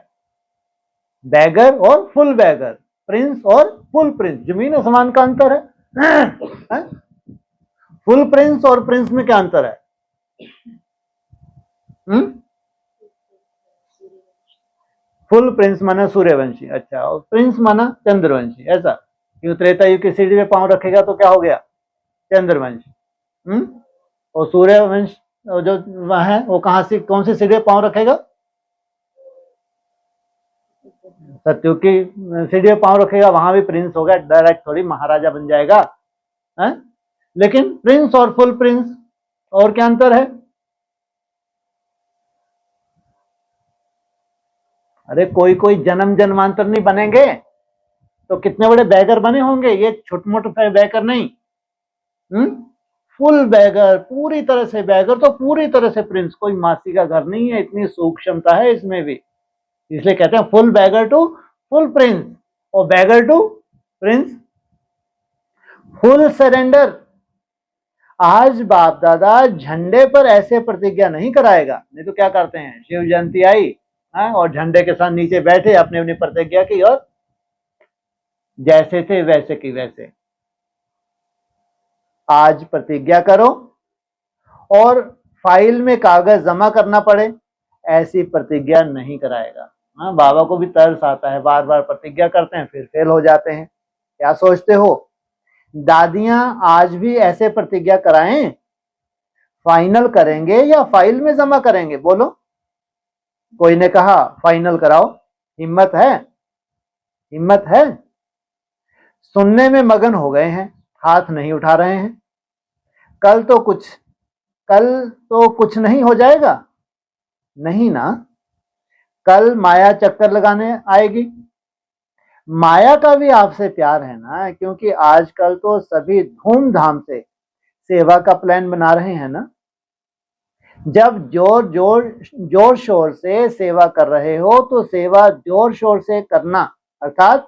बैगर और फुल बैगर, प्रिंस और फुल प्रिंस, जमीन आसमान का अंतर है। फुल प्रिंस और प्रिंस में क्या अंतर है? फुल प्रिंस माना सूर्यवंशी, अच्छा, और प्रिंस माना चंद्रवंशी, ऐसा। क्यों त्रेता युग की सीढ़ी पे पांव रखेगा तो क्या हो गया, चंद्रवंश। और सूर्यवंश जो वहां है वो कहां से, कौन सी सीढ़ी पे पांव रखेगा? सत्युग की सीढ़ी पे पांव रखेगा, वहां भी प्रिंस होगा, डायरेक्ट थोड़ी महाराजा बन जाएगा है? लेकिन प्रिंस और फुल प्रिंस, और क्या अंतर है? अरे कोई कोई जन्म जन्मांतर नहीं बनेंगे तो कितने बड़े बैगर बने होंगे, ये छोटे मोटे बैगर नहीं। फुल बैगर, पूरी तरह से बैगर, तो पूरी तरह से प्रिंस। कोई मासी का घर नहीं है, इतनी सूक्ष्मता है इसमें भी। इसलिए कहते हैं full beggar to full prince, और beggar to prince. Full surrender. आज बाप दादा झंडे पर ऐसे प्रतिज्ञा नहीं कराएगा, नहीं तो क्या करते हैं, शिव जयंती आई और झंडे के साथ नीचे बैठे, अपनी अपनी प्रतिज्ञा की और जैसे थे वैसे की वैसे। आज प्रतिज्ञा करो और फाइल में कागज जमा करना पड़े, ऐसी प्रतिज्ञा नहीं कराएगा। बाबा को भी तरस आता है, बार बार प्रतिज्ञा करते हैं फिर फेल हो जाते हैं। क्या सोचते हो, दादियां आज भी ऐसे प्रतिज्ञा कराएं? फाइनल करेंगे या फाइल में जमा करेंगे, बोलो? कोई ने कहा फाइनल कराओ, हिम्मत है? हिम्मत है? सुनने में मगन हो गए हैं, हाथ नहीं उठा रहे हैं। कल तो कुछ कल तो कुछ नहीं हो जाएगा, नहीं ना। कल माया चक्कर लगाने आएगी। माया का भी आपसे प्यार है ना, क्योंकि आजकल तो सभी धूमधाम से सेवा का प्लान बना रहे हैं ना। जब जोर शोर से सेवा कर रहे हो तो सेवा जोर शोर से करना, अर्थात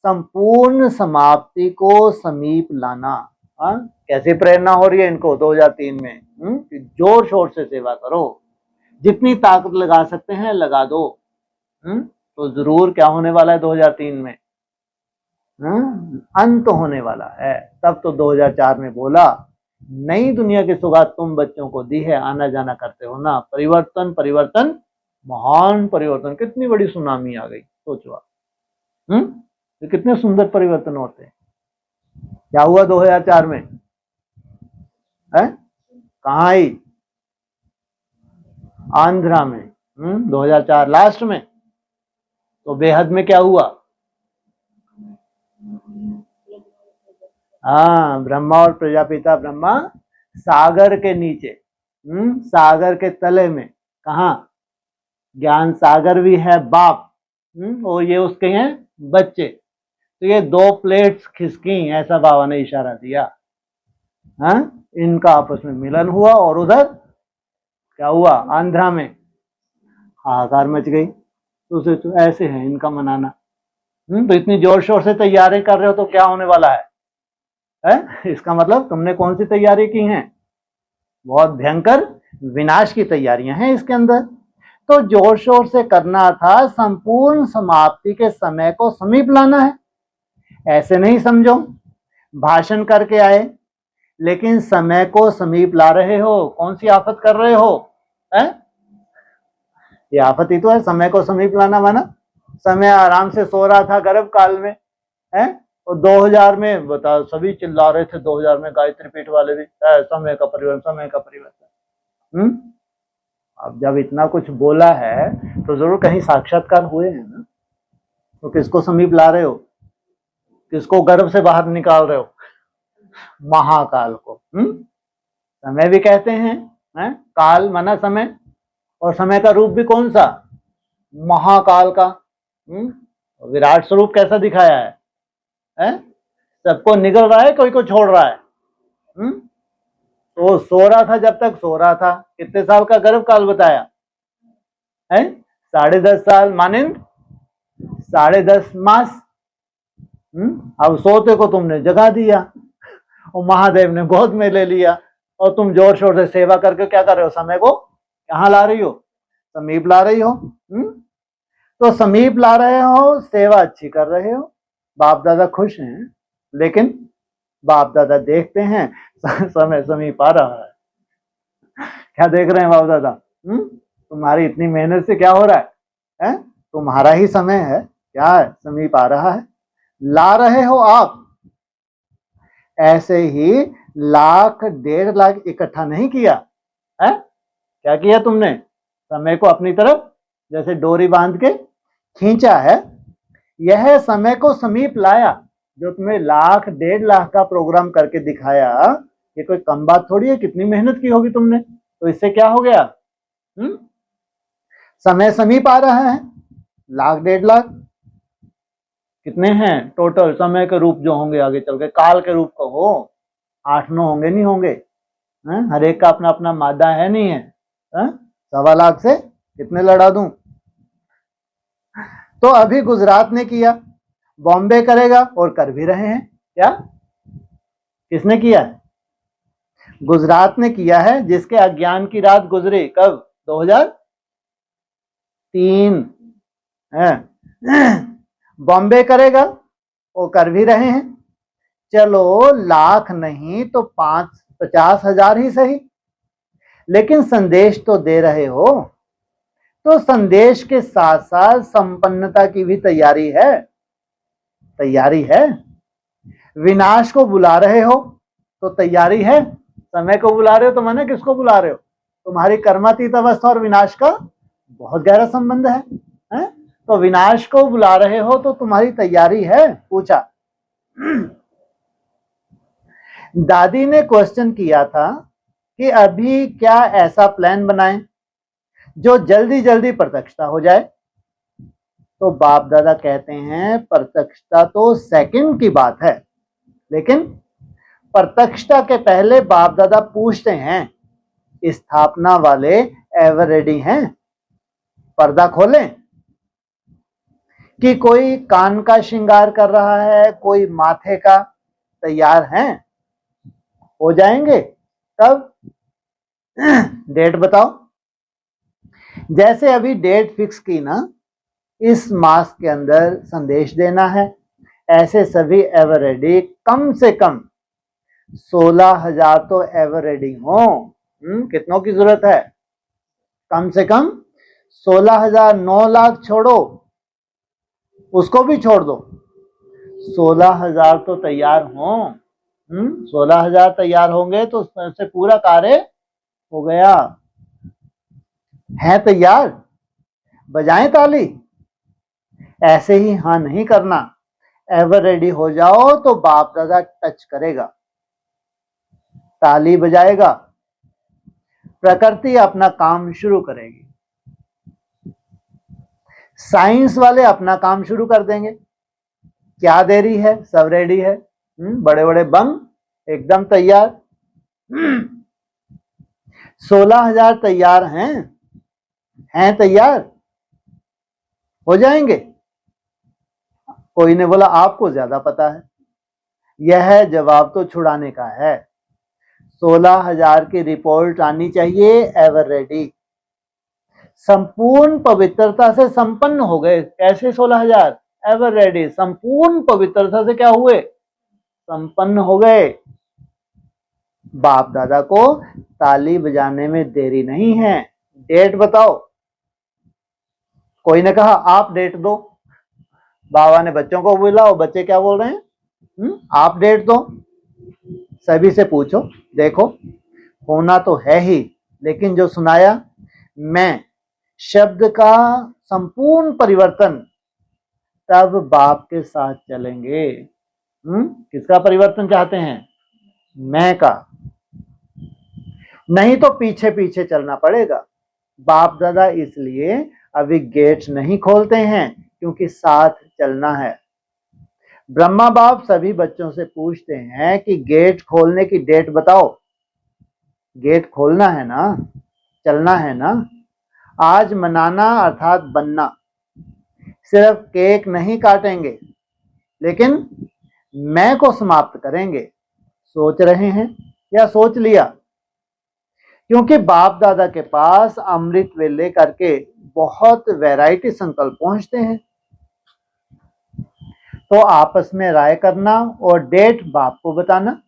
संपूर्ण समाप्ति को समीप लाना। कैसी प्रेरणा हो रही है इनको 2003 में, जोर शोर से सेवा करो, जितनी ताकत लगा सकते हैं लगा दो। तो जरूर क्या होने वाला है 2003 में, अंत होने वाला है। तब तो 2004 में बोला, नई दुनिया की सौगात तुम बच्चों को दी है, आना जाना करते हो ना, परिवर्तन परिवर्तन महान परिवर्तन। कितनी बड़ी सुनामी आ गई, सोचो आप। तो कितने सुंदर परिवर्तन होते हैं। क्या हुआ 2004 में, है कहाँ आई, आंध्रा में। 2004 लास्ट में। तो बेहद में क्या हुआ, हाँ, ब्रह्मा और प्रजापिता ब्रह्मा सागर के नीचे, सागर के तले में, कहा, ज्ञान सागर भी है बाप, और ये उसके हैं बच्चे। तो ये दो प्लेट्स खिसकी, ऐसा बाबा ने इशारा दिया। इनका आपस में मिलन हुआ और उधर क्या हुआ, आंध्रा में हाहाकार मच गई। तो ऐसे है इनका मनाना। तो इतनी जोर शोर से तैयारी कर रहे हो तो क्या होने वाला है? इसका मतलब तुमने कौन सी तैयारी की है? बहुत भयंकर विनाश की तैयारियां हैं इसके अंदर। तो जोर शोर से करना था, संपूर्ण समाप्ति के समय को समीप लाना है। ऐसे नहीं समझो भाषण करके आए लेकिन समय को समीप ला रहे हो। कौन सी आफत कर रहे हो? ये आफत ही तो है, समय को समीप लाना। माना समय आराम से सो रहा था गर्भ काल में, है, और 2000 में बताओ सभी चिल्ला रहे थे। 2000 में गायत्री पीठ वाले भी समय का परिवर्तन, समय का परिवर्तन। अब जब इतना कुछ बोला है तो जरूर कहीं साक्षात्कार हुए हैं ना। तो किसको समीप ला रहे हो? किसको गर्भ से बाहर निकाल रहे हो? महाकाल को। समय भी कहते हैं, काल माना समय, और समय का रूप भी कौन सा? महाकाल का। विराट स्वरूप कैसा दिखाया है? सबको निगल रहा है, कोई को छोड़ रहा है। तो सो रहा था, जब तक सो रहा था। कितने साल का गर्भ काल बताया है? 10.5 साल मानिंद 10.5 मास। अब सोते को तुमने जगा दिया और महादेव ने गोद में ले लिया, और तुम जोर शोर से सेवा करके क्या कर रहे हो? समय को कहाँ ला रही हो? समीप ला रही हो। तो समीप ला रहे हो, सेवा अच्छी कर रहे हो, बाप दादा खुश हैं। लेकिन बाप दादा देखते हैं समय समीप आ रहा है। क्या देख रहे हैं बाप दादा? तुम्हारी इतनी मेहनत से क्या हो रहा है? तुम्हारा ही समय है, क्या है? समीप आ रहा है, ला रहे हो आप। ऐसे ही 1,00,000 1.5 लाख इकट्ठा नहीं किया है। क्या किया तुमने? समय को अपनी तरफ जैसे डोरी बांध के खींचा है। यह समय को समीप लाया। जो तुम्हें 1,00,000 1.5 लाख का प्रोग्राम करके दिखाया, ये कोई कम बात थोड़ी है। कितनी मेहनत की होगी तुमने। तो इससे क्या हो गया? समय समीप आ रहा है। 1,00,000 1.5 लाख कितने हैं टोटल समय के रूप जो होंगे आगे चल के? काल के रूप को हो 8-9 होंगे, नहीं होंगे? हर एक का अपना अपना मादा है, नहीं है? 1.25 लाख से कितने लड़ा दूं? तो अभी गुजरात ने किया, बॉम्बे करेगा, और कर भी रहे हैं। क्या किसने किया है? गुजरात ने किया है, जिसके अज्ञान की रात गुजरी कब? 2003। बॉम्बे करेगा, वो कर भी रहे हैं। चलो 1,00,000 नहीं तो 50,000 ही सही, लेकिन संदेश तो दे रहे हो। तो संदेश के साथ साथ संपन्नता की भी तैयारी है। तैयारी है। विनाश को बुला रहे हो तो तैयारी है। समय को बुला रहे हो तो माने किसको बुला रहे हो? तुम्हारी कर्मातीत अवस्था और विनाश का बहुत गहरा संबंध है? तो विनाश को बुला रहे हो तो तुम्हारी तैयारी है। पूछा, दादी ने क्वेश्चन किया था कि अभी क्या ऐसा प्लान बनाएं जो जल्दी जल्दी प्रत्यक्षता हो जाए। तो बाप दादा कहते हैं प्रत्यक्षता तो सेकंड की बात है, लेकिन प्रत्यक्षता के पहले बाप दादा पूछते हैं स्थापना वाले एवर रेडी हैं? पर्दा खोलें कि कोई कान का श्रृंगार कर रहा है, कोई माथे का, तैयार हैं? हो जाएंगे तब डेट बताओ। जैसे अभी डेट फिक्स की ना, इस मास के अंदर संदेश देना है, ऐसे सभी एवर रेडी कम से कम 16,000 तो एवर रेडी हो। कितनों की जरूरत है? कम से कम 16,000। 9 लाख छोड़ो, उसको भी छोड़ दो, 16,000 तो तैयार हो। 16,000 तैयार होंगे तो उससे पूरा कार्य हो गया। है तैयार? बजाएं ताली। ऐसे ही हाँ नहीं करना, एवर रेडी हो जाओ तो बाप दादा टच करेगा, ताली बजाएगा, प्रकृति अपना काम शुरू करेगी, साइंस वाले अपना काम शुरू कर देंगे। क्या देरी है, सब रेडी है। बड़े बड़े बम एकदम तैयार। 16,000 तैयार हैं तैयार, हो जाएंगे। कोई ने बोला आपको ज्यादा पता है। यह जवाब तो छुड़ाने का है। 16,000 की रिपोर्ट आनी चाहिए एवर रेडी, संपूर्ण पवित्रता से संपन्न हो गए। कैसे 16,000? एवर रेडी, संपूर्ण पवित्रता से क्या हुए? संपन्न हो गए। बाप दादा को ताली बजाने में देरी नहीं है। डेट बताओ। कोई ने कहा आप डेट दो। बाबा ने बच्चों को बोला, और बच्चे क्या बोल रहे हैं? आप डेट दो। सभी से पूछो, देखो होना तो है ही, लेकिन जो सुनाया मैं शब्द का संपूर्ण परिवर्तन, तब बाप के साथ चलेंगे। किसका परिवर्तन चाहते हैं? मैं का। नहीं तो पीछे पीछे चलना पड़ेगा। बाप दादा इसलिए अभी गेट नहीं खोलते हैं, क्योंकि साथ चलना है। ब्रह्मा बाप सभी बच्चों से पूछते हैं कि गेट खोलने की डेट बताओ। गेट खोलना है ना, चलना है ना। आज मनाना अर्थात बनना, सिर्फ केक नहीं काटेंगे, लेकिन मैं को समाप्त करेंगे। सोच रहे हैं या सोच लिया? क्योंकि बाप दादा के पास अमृत वेले करके बहुत वैरायटी संकल्प पहुंचते हैं। तो आपस में राय करना और डेट बाप को बताना।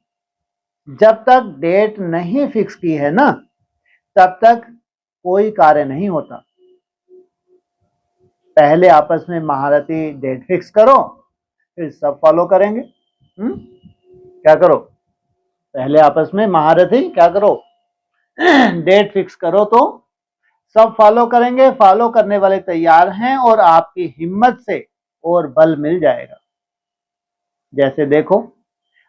जब तक डेट नहीं फिक्स की है ना, तब तक कोई कार्य नहीं होता। पहले आपस में महारथी डेट फिक्स करो, फिर सब फॉलो करेंगे। क्या करो? पहले आपस में महारथी क्या करो? डेट फिक्स करो तो सब फॉलो करेंगे। फॉलो करने वाले तैयार हैं और आपकी हिम्मत से और बल मिल जाएगा। जैसे देखो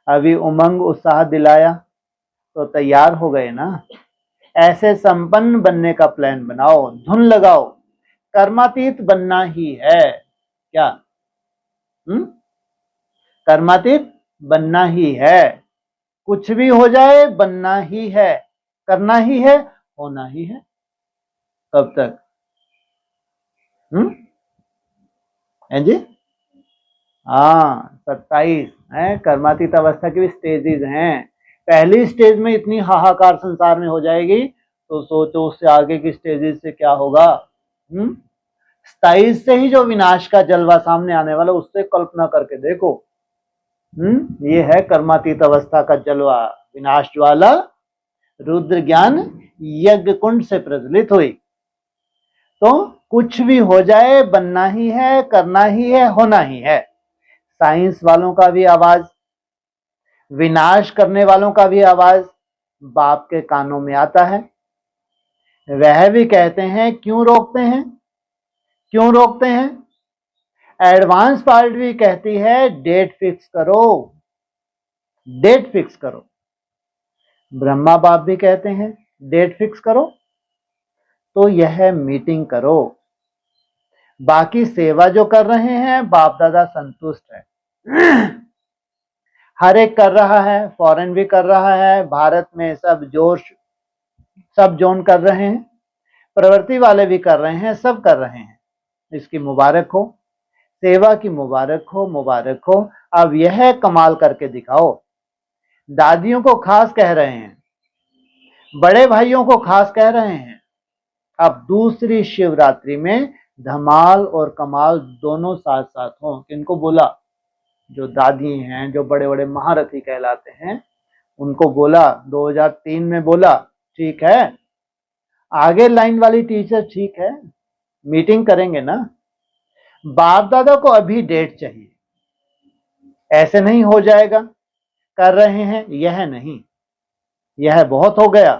अभी उमंग उत्साह दिलाया तो तैयार हो गए ना। ऐसे संपन्न बनने का प्लान बनाओ, धुन लगाओ। कर्मातीत बनना ही है। क्या? कर्मातीत बनना ही है। कुछ भी हो जाए बनना ही है, करना ही है, होना ही है। कब तक? है जी? हाँ, 27 है। कर्मातीत अवस्था की भी स्टेजेस हैं। पहली स्टेज में इतनी हाहाकार संसार में हो जाएगी, तो सोचो उससे आगे की स्टेजेस से क्या होगा। 27 से ही जो विनाश का जलवा सामने आने वाला, उससे कल्पना करके देखो। ये है कर्मातीत अवस्था का जलवा। विनाश ज्वाला रुद्र ज्ञान यज्ञ कुंड से प्रज्वलित हुई। तो कुछ भी हो जाए बनना ही है, करना ही है, होना ही है। साइंस वालों का भी आवाज, विनाश करने वालों का भी आवाज बाप के कानों में आता है। वह भी कहते हैं क्यों रोकते हैं, क्यों रोकते हैं। एडवांस पार्ट भी कहती है डेट फिक्स करो, डेट फिक्स करो। ब्रह्मा बाप भी कहते हैं डेट फिक्स करो, तो यह मीटिंग करो। बाकी सेवा जो कर रहे हैं बाप दादा संतुष्ट है। हर एक कर रहा है, फॉरेन भी कर रहा है, भारत में सब जोन कर रहे हैं, प्रवृत्ति वाले भी कर रहे हैं, सब कर रहे हैं। इसकी मुबारक हो, सेवा की मुबारक हो, मुबारक हो। अब यह कमाल करके दिखाओ। दादियों को खास कह रहे हैं, बड़े भाइयों को खास कह रहे हैं। अब दूसरी शिवरात्रि में धमाल और कमाल दोनों साथ साथ हों। किनको बोला? जो दादी हैं, जो बड़े बड़े महारथी कहलाते हैं, उनको बोला। 2003 में बोला, ठीक है। आगे लाइन वाली टीचर, ठीक है, मीटिंग करेंगे ना। बाप दादा को अभी डेट चाहिए, ऐसे नहीं हो जाएगा, कर रहे हैं, यह नहीं, यह बहुत हो गया।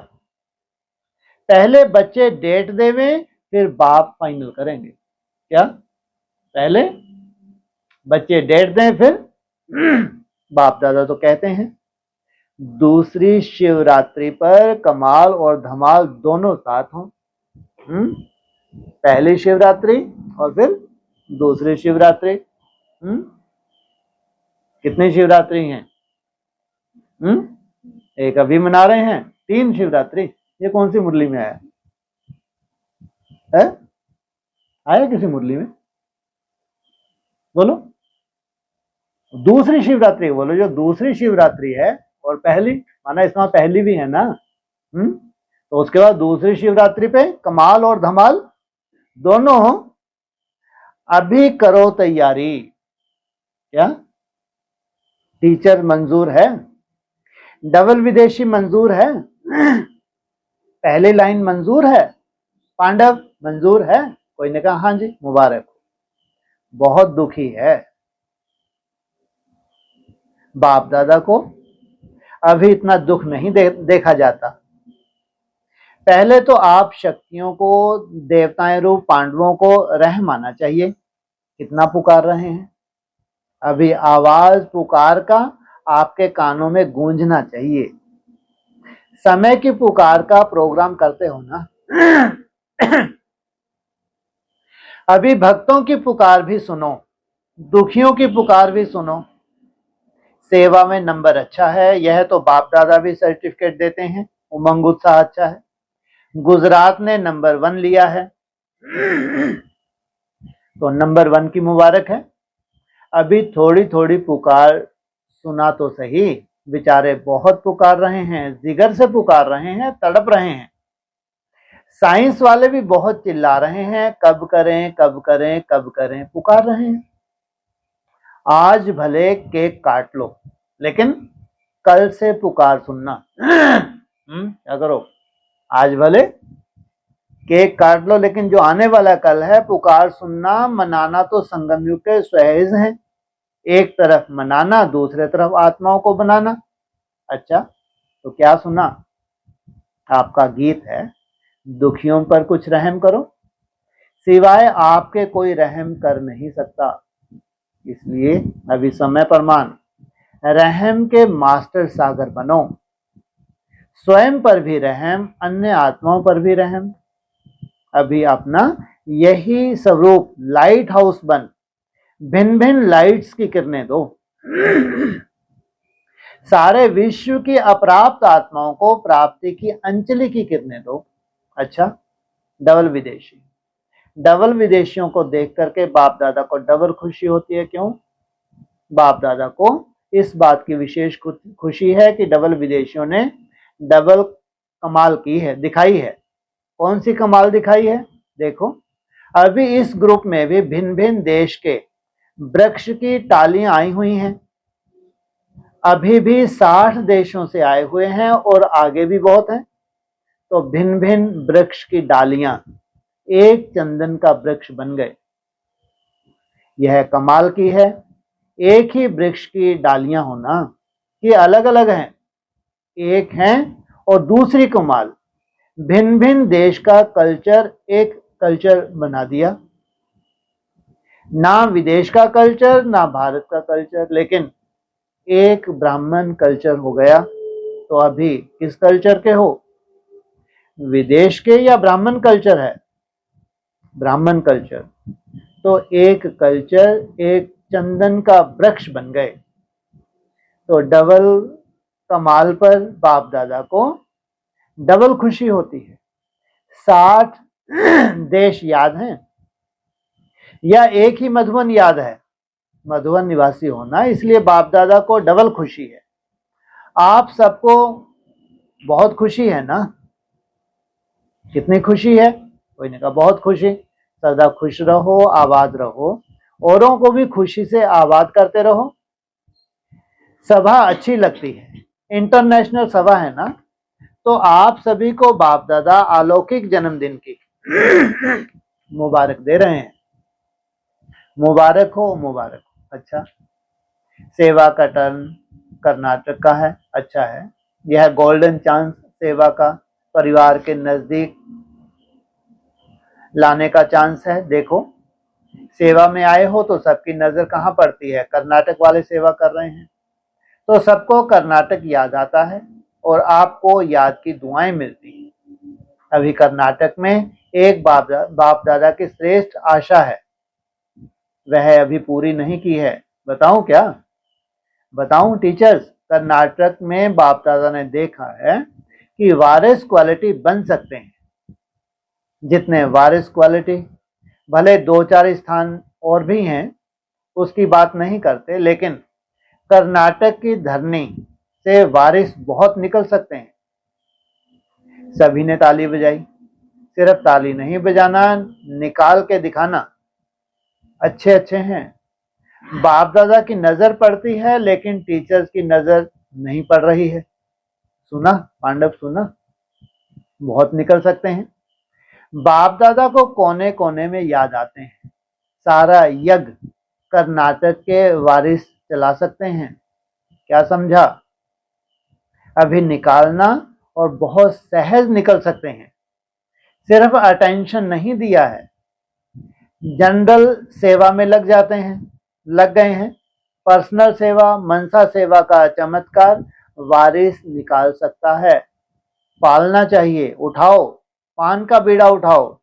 पहले बच्चे डेट देवें, फिर बाप फाइनल करेंगे। क्या? पहले बच्चे डेट दें, फिर बाप दादा तो कहते हैं दूसरी शिवरात्रि पर कमाल और धमाल दोनों साथ हों। पहली शिवरात्रि और फिर दूसरी शिवरात्रि। कितनी शिवरात्रि हैं? एक अभी मना रहे हैं, 3 शिवरात्रि। ये कौन सी मुरली में आया है? आया किसी मुरली में? बोलो। दूसरी शिवरात्रि बोलो, जो दूसरी शिवरात्रि है और पहली, माना इसमें पहली भी है ना। तो उसके बाद दूसरी शिवरात्रि पे कमाल और धमाल दोनों। अभी करो तैयारी। क्या टीचर मंजूर है? डबल विदेशी मंजूर है? पहली लाइन मंजूर है? पांडव मंजूर है? कोई ने कहा हाँ जी, मुबारक। बहुत दुखी है बाप दादा को, अभी इतना दुख नहीं देखा जाता। पहले तो आप शक्तियों को, देवताएं रूप पांडवों को रहम आना चाहिए। कितना पुकार रहे हैं, अभी आवाज पुकार का आपके कानों में गूंजना चाहिए। समय की पुकार का प्रोग्राम करते हो ना। अभी भक्तों की पुकार भी सुनो, दुखियों की पुकार भी सुनो। सेवा में नंबर अच्छा है, यह तो बाप दादा भी सर्टिफिकेट देते हैं। उमंग उत्साह अच्छा है। गुजरात ने नंबर 1 लिया है, तो नंबर 1 की मुबारक है। अभी थोड़ी थोड़ी पुकार सुना तो सही, बेचारे बहुत पुकार रहे हैं, जिगर से पुकार रहे हैं, तड़प रहे हैं। साइंस वाले भी बहुत चिल्ला रहे हैं, कब करें कब करें कब करें, पुकार रहे हैं। आज भले केक काट लो, लेकिन कल से पुकार सुनना। क्या करो? आज भले केक काट लो, लेकिन जो आने वाला कल है, पुकार सुनना। मनाना तो संगम युग के सहज हैं, एक तरफ मनाना, दूसरे तरफ आत्माओं को बनाना। अच्छा, तो क्या सुना? आपका गीत है, दुखियों पर कुछ रहम करो। सिवाय आपके कोई रहम कर नहीं सकता, इसलिए अभी समय प्रमाण, रहम के मास्टर सागर बनो। स्वयं पर भी रहम, अन्य आत्माओं पर भी रहम। अभी अपना यही स्वरूप लाइट हाउस बन, भिन्न भिन्न लाइट्स की किरणें दो। सारे विश्व की अप्राप्त आत्माओं को प्राप्ति की अंजलि की किरणें दो। अच्छा, डबल विदेशी, डबल विदेशियों को देख करके बाप दादा को डबल खुशी होती है। क्यों? बाप दादा को इस बात की विशेष खुशी है कि डबल विदेशियों ने डबल कमाल की है, दिखाई है। कौन सी कमाल दिखाई है? देखो, अभी इस ग्रुप में भी भिन्न भिन्न देश के वृक्ष की टालियां आई हुई हैं। अभी भी 60 देशों से आए हुए हैं और आगे भी बहुत हैं। तो भिन्न भिन्न वृक्ष की डालियां एक चंदन का वृक्ष बन गए। यह कमाल की है। एक ही वृक्ष की डालियां होना, ये अलग अलग हैं, एक हैं। और दूसरी कमाल, भिन्न भिन्न देश का कल्चर एक कल्चर बना दिया। ना विदेश का कल्चर, ना भारत का कल्चर, लेकिन एक ब्राह्मण कल्चर हो गया। तो अभी किस कल्चर के हो? विदेश के या ब्राह्मण कल्चर है? ब्राह्मण कल्चर। तो एक कल्चर एक चंदन का वृक्ष बन गए। तो डबल कमाल पर बाप दादा को डबल खुशी होती है। 60 देश याद हैं या एक ही मधुबन याद है? मधुबन निवासी होना, इसलिए बाप दादा को डबल खुशी है। आप सबको बहुत खुशी है ना? कितनी खुशी है? कोई ने कहा बहुत खुशी। सदा खुश रहो, आबाद रहो, औरों को भी खुशी से आबाद करते रहो। सभा अच्छी लगती है, इंटरनेशनल सभा है ना? तो आप सभी को बाप दादा अलौकिक जन्मदिन की मुबारक दे रहे हैं। मुबारक हो, मुबारक हो। अच्छा, सेवा का टर्न कर्नाटक का है। अच्छा है, यह गोल्डन चांस सेवा का, परिवार के नजदीक लाने का चांस है। देखो, सेवा में आए हो तो सबकी नजर कहाँ पड़ती है? कर्नाटक वाले सेवा कर रहे हैं तो सबको कर्नाटक याद आता है और आपको याद की दुआएं मिलती हैं। अभी कर्नाटक में एक बाप दादा की श्रेष्ठ आशा है, वह अभी पूरी नहीं की है। बताऊं क्या? बताऊं टीचर्स? कर्नाटक में बाप दादा ने देखा है कि वारिस क्वालिटी बन सकते हैं। जितने वारिस क्वालिटी, भले 2-4 स्थान और भी हैं, उसकी बात नहीं करते, लेकिन कर्नाटक की धरनी से वारिस बहुत निकल सकते हैं। सभी ने ताली बजाई। सिर्फ ताली नहीं बजाना, निकाल के दिखाना। अच्छे अच्छे हैं। बाप दादा की नजर पड़ती है लेकिन टीचर्स की नजर नहीं पड़ रही है। सुना पांडव, सुना? बहुत निकल सकते हैं। बाप दादा को कोने कोने में याद आते हैं। सारा यज्ञ कर्नाटक के वारिस चला सकते हैं। क्या समझा? अभी निकालना और बहुत सहज निकल सकते हैं। सिर्फ अटेंशन नहीं दिया है, जनरल सेवा में लग गए हैं। पर्सनल सेवा, मनसा सेवा का चमत्कार वारिस निकाल सकता है। पालना चाहिए। उठाओ, पान का बीड़ा उठाओ।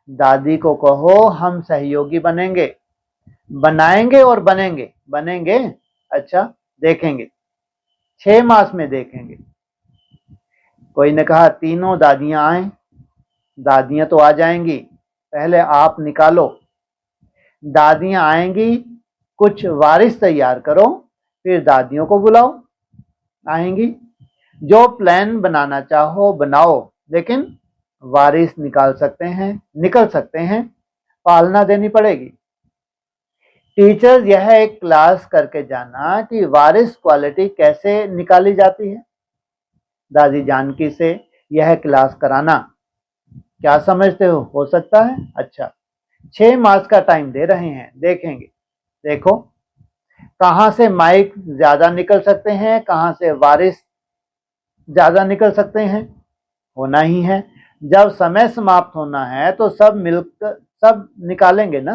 दादी को कहो हम सहयोगी बनेंगे, बनाएंगे और बनेंगे। अच्छा, देखेंगे, 6 मास में देखेंगे। कोई ने कहा तीनों दादियां आए। दादियां तो आ जाएंगी, पहले आप निकालो। दादियां आएंगी, कुछ वारिस तैयार करो, फिर दादियों को बुलाओ, आएंगी। जो प्लान बनाना चाहो बनाओ, लेकिन वारिस निकल सकते हैं। पालना देनी पड़ेगी। टीचर्स, यह एक क्लास करके जाना कि वारिस क्वालिटी कैसे निकाली जाती है। दादी जानकी से यह क्लास कराना। क्या समझते हो सकता है? अच्छा, 6 मास का टाइम दे रहे हैं, देखेंगे। देखो, कहां से माइक ज्यादा निकल सकते हैं, कहां से वारिस ज्यादा निकल सकते हैं। होना ही है। जब समय समाप्त होना है तो सब मिलकर सब निकालेंगे ना।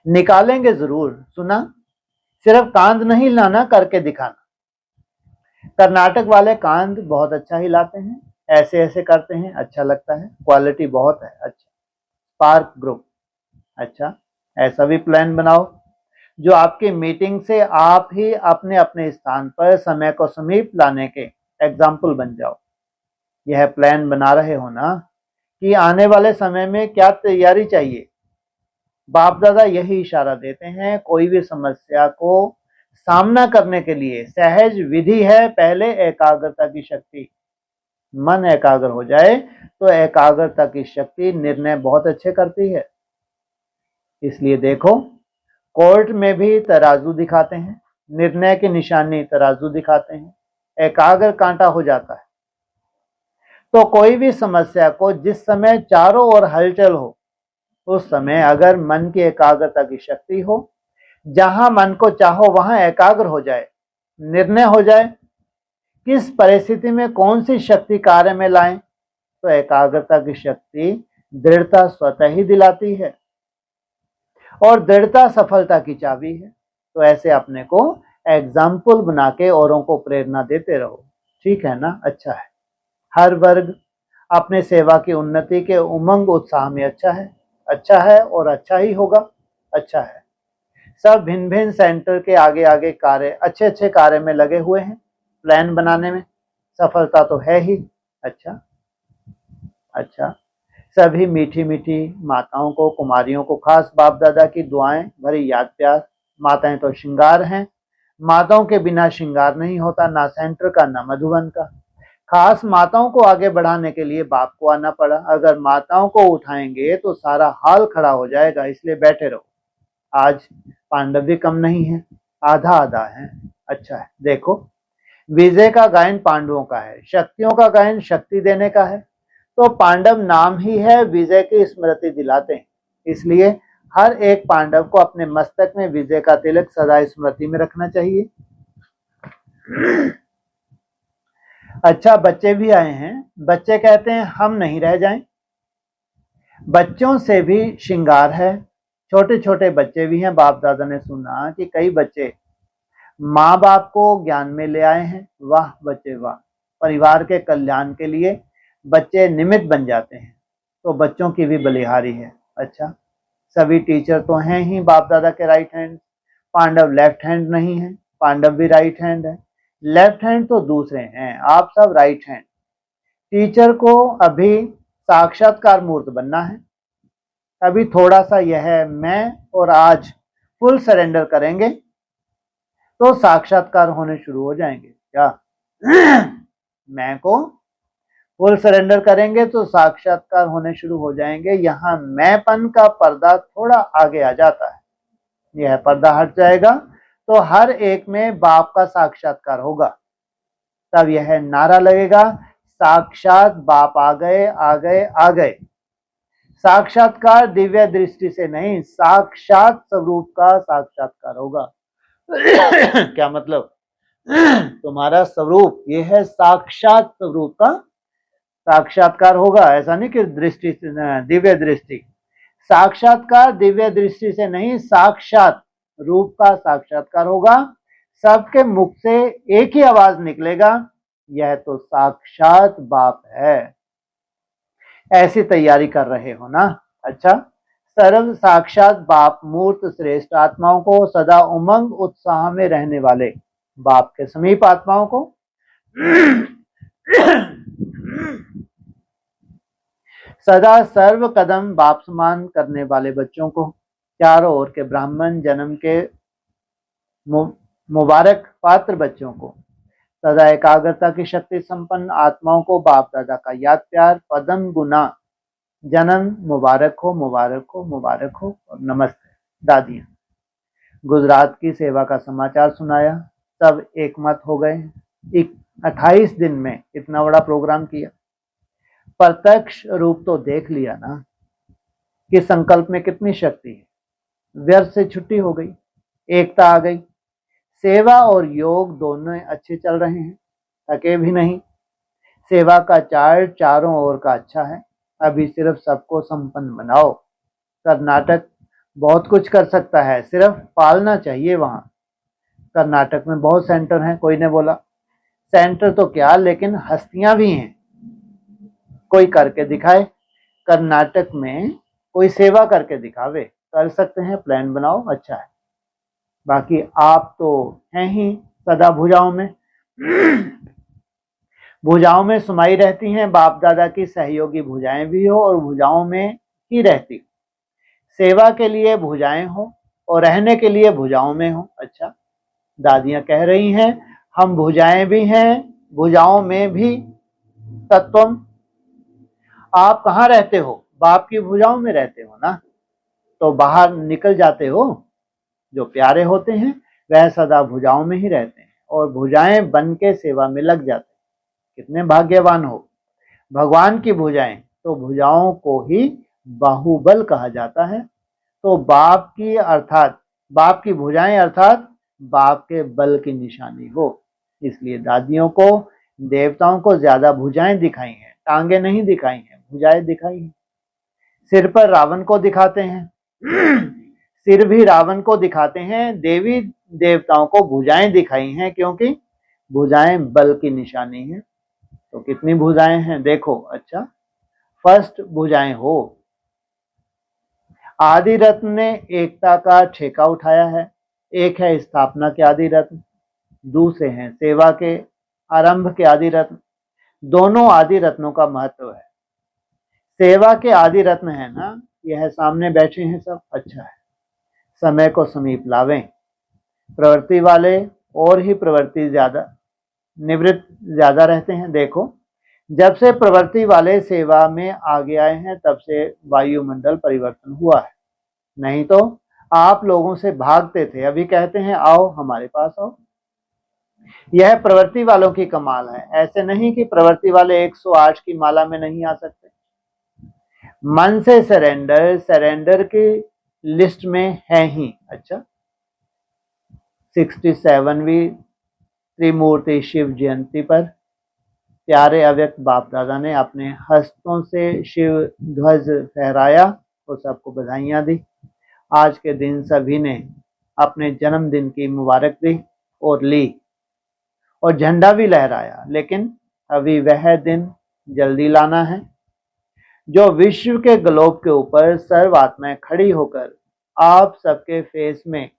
निकालेंगे जरूर। सुना? सिर्फ कांध नहीं लाना, करके दिखाना। कर्नाटक वाले कांध बहुत अच्छा हिलाते हैं, ऐसे ऐसे करते हैं, अच्छा लगता है, क्वालिटी बहुत है। अच्छा, स्पार्क ग्रुप। अच्छा, ऐसा भी प्लान बनाओ जो आपकी मीटिंग से आप ही अपने अपने स्थान पर समय को समीप लाने के एग्जाम्पल बन जाओ। यह प्लान बना रहे हो ना कि आने वाले समय में क्या तैयारी चाहिए। बाप दादा यही इशारा देते हैं, कोई भी समस्या को सामना करने के लिए सहज विधि है। पहले एकाग्रता की शक्ति। मन एकाग्र हो जाए तो एकाग्रता की शक्ति निर्णय बहुत अच्छे करती है। इसलिए देखो, कोर्ट में भी तराजू दिखाते हैं, निर्णय की निशानी तराजू दिखाते हैं, एकाग्र कांटा हो जाता है। तो कोई भी समस्या को जिस समय चारों ओर हलचल हो, उस समय अगर मन की एकाग्रता की शक्ति हो, जहां मन को चाहो वहां एकाग्र हो जाए, निर्णय हो जाए, किस परिस्थिति में कौन सी शक्ति कार्य में लाएं, तो एकाग्रता की शक्ति दृढ़ता स्वतः ही दिलाती है और दृढ़ता सफलता की चाबी है। तो ऐसे अपने को एग्जाम्पल बना के औरों को प्रेरणा देते रहो। ठीक है ना? अच्छा है। हर वर्ग अपने सेवा की उन्नति के उमंग उत्साह में अच्छा है और अच्छा ही होगा। अच्छा है। सब भिन्न भिन्न सेंटर के आगे आगे कार्य अच्छे कार्य में लगे हुए हैं। प्लान बनाने में सफलता तो है ही। अच्छा। सभी मीठी मीठी माताओं को, कुमारियों को खास बाप दादा की दुआएं भरी याद प्यार। माताएं तो श्रृंगार हैं। माताओं के बिना श्रृंगार नहीं होता, ना सेंटर का ना मधुबन का। खास माताओं को आगे बढ़ाने के लिए बाप को आना पड़ा। अगर माताओं को उठाएंगे तो सारा हाल खड़ा हो जाएगा, इसलिए बैठे रहो। आज पांडव भी कम नहीं है, आधा आधा है। अच्छा है। देखो, विजय का गायन पांडवों का है, शक्तियों का गायन शक्ति देने का है। तो पांडव नाम ही है विजय की स्मृति दिलाते हैं, इसलिए हर एक पांडव को अपने मस्तक में विजय का तिलक सदा स्मृति में रखना चाहिए। अच्छा, बच्चे भी आए हैं। बच्चे कहते हैं हम नहीं रह जाएं। बच्चों से भी श्रृंगार है। छोटे छोटे बच्चे भी हैं। बाप दादा ने सुना कि कई बच्चे माँ बाप को ज्ञान में ले आए हैं। वाह बच्चे वाह। परिवार के कल्याण के लिए बच्चे निमित्त बन जाते हैं, तो बच्चों की भी बलिहारी है। अच्छा, सभी टीचर तो हैं ही बाप दादा के right hand. Pandav left hand नहीं है, पांडव भी राइट हैंड है। लेफ्ट हैंड तो दूसरे हैं, आप सब राइट हैंड। टीचर को अभी साक्षात्कार मूर्त बनना है। अभी थोड़ा सा यह मैं और आज फुल सरेंडर करेंगे तो साक्षात्कार होने शुरू हो जाएंगे। क्या? मैं को फुल सरेंडर करेंगे तो साक्षात्कार होने शुरू हो जाएंगे। यहाँ मैंपन का पर्दा थोड़ा आगे आ जाता है। यह पर्दा हट जाएगा तो हर एक में बाप का साक्षात्कार होगा। तब यह नारा लगेगा, साक्षात बाप आ गए आ गए आ गए। साक्षात्कार दिव्य दृष्टि से नहीं, साक्षात स्वरूप का साक्षात्कार होगा। क्या मतलब? तुम्हारा स्वरूप ये है, साक्षात स्वरूप का साक्षात्कार होगा। ऐसा नहीं कि दृष्टि से, दिव्य दृष्टि। साक्षात्कार दिव्य दृष्टि से नहीं, साक्षात रूप का साक्षात्कार होगा। सबके मुख से एक ही आवाज निकलेगा, यह तो साक्षात बाप है। ऐसी तैयारी कर रहे हो ना? अच्छा, सर्व साक्षात बाप मूर्त श्रेष्ठ आत्माओं को, सदा उमंग उत्साह में रहने वाले बाप के समीप आत्माओं को, सदा सर्व कदम बाप समान करने वाले बच्चों को, चारों ओर के ब्राह्मण जन्म के मुबारक पात्र बच्चों को, सदा एकाग्रता की शक्ति संपन्न आत्माओं को बाप दादा का याद प्यार पदम गुना जन्म मुबारक हो मुबारक हो मुबारक हो। और नमस्ते। दादियां गुजरात की सेवा का समाचार सुनाया, सब एक मत हो गए। 28 दिन में इतना बड़ा प्रोग्राम किया। प्रत्यक्ष रूप तो देख लिया ना कि संकल्प में कितनी शक्ति है। व्यर्थ से छुट्टी हो गई, एकता आ गई। सेवा और योग दोनों अच्छे चल रहे हैं, थके भी नहीं। सेवा का चार्ट चारों ओर का अच्छा है। अभी सिर्फ सबको संपन्न बनाओ। कर्नाटक बहुत कुछ कर सकता है, सिर्फ पालना चाहिए। वहां कर्नाटक में बहुत सेंटर हैं। कोई ने बोला सेंटर तो क्या, लेकिन हस्तियां भी हैं। कोई करके दिखाए, कर्नाटक में कोई सेवा करके दिखावे। कर सकते हैं, प्लान बनाओ, अच्छा है। बाकी आप तो हैं ही सदा भुजाओं में। भुजाओं में सुमाई रहती हैं। बाप दादा की सहयोगी भुजाएं भी हो और भुजाओं में ही रहती। सेवा के लिए भुजाएं हो और रहने के लिए भुजाओं में हो। अच्छा, दादियां कह रही हैं हम भुजाएं भी हैं, भुजाओं में भी। तत्वम, आप कहाँ रहते हो? बाप की भुजाओं में रहते हो ना, तो बाहर निकल जाते हो। जो प्यारे होते हैं वह सदा भुजाओं में ही रहते हैं और भुजाएं बन के सेवा में लग जाते हैं। कितने भाग्यवान हो। भगवान की भुजाएं, तो भुजाओं को ही बाहुबल कहा जाता है। तो बाप की अर्थात बाप की भुजाएं अर्थात बाप के बल की निशानी हो। इसलिए दादियों को, देवताओं को ज्यादा भुजाएं दिखाई हैं, टांगे नहीं दिखाई हैं, भुजाएं दिखाई हैं। सिर पर रावण को दिखाते हैं। सिर भी रावण को दिखाते हैं, देवी देवताओं को भुजाएं दिखाई हैं, क्योंकि भुजाएं बल की निशानी है। तो कितनी भुजाएं हैं देखो। अच्छा, फर्स्ट भुजाएं हो। आदि रत्न ने एकता का ठेका उठाया है। एक है स्थापना के आदि रत्न, दूसरे हैं सेवा के आरंभ के आदि रत्न। दोनों आदि रत्नों का महत्व है। सेवा के आदि रत्न है ना, यह सामने बैठे हैं सब। अच्छा है, समय को समीप लावें। प्रवृत्ति वाले और ही प्रवृत्ति ज्यादा, निवृत्त ज्यादा रहते हैं। देखो, जब से प्रवृत्ति वाले सेवा में आगे आए हैं तब से वायुमंडल परिवर्तन हुआ है। नहीं तो आप लोगों से भागते थे, अभी कहते हैं आओ हमारे पास आओ। यह प्रवृत्ति वालों की कमाल है। ऐसे नहीं कि प्रवृत्ति वाले 108 की माला में नहीं आ सकते। मन से सरेंडर की लिस्ट में है ही। अच्छा, 67वीं त्रिमूर्ति शिव जयंती पर प्यारे अव्यक्त बाप दादा ने अपने हस्तों से शिव ध्वज फहराया और सबको बधाइयां दी। आज के दिन सभी ने अपने जन्मदिन की मुबारक दी और ली और झंडा भी लहराया, लेकिन अभी वह दिन जल्दी लाना है जो विश्व के ग्लोब के ऊपर सर्व आत्माएं खड़ी होकर आप सबके फेस में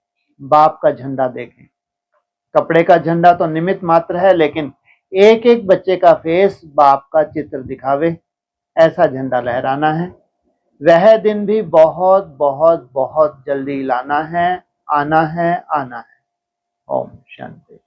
बाप का झंडा देखें। कपड़े का झंडा तो निमित्त मात्र है, लेकिन एक एक बच्चे का फेस बाप का चित्र दिखावे, ऐसा झंडा लहराना है। वह दिन भी बहुत बहुत बहुत जल्दी लाना है, आना है, आना है। ओम शांति।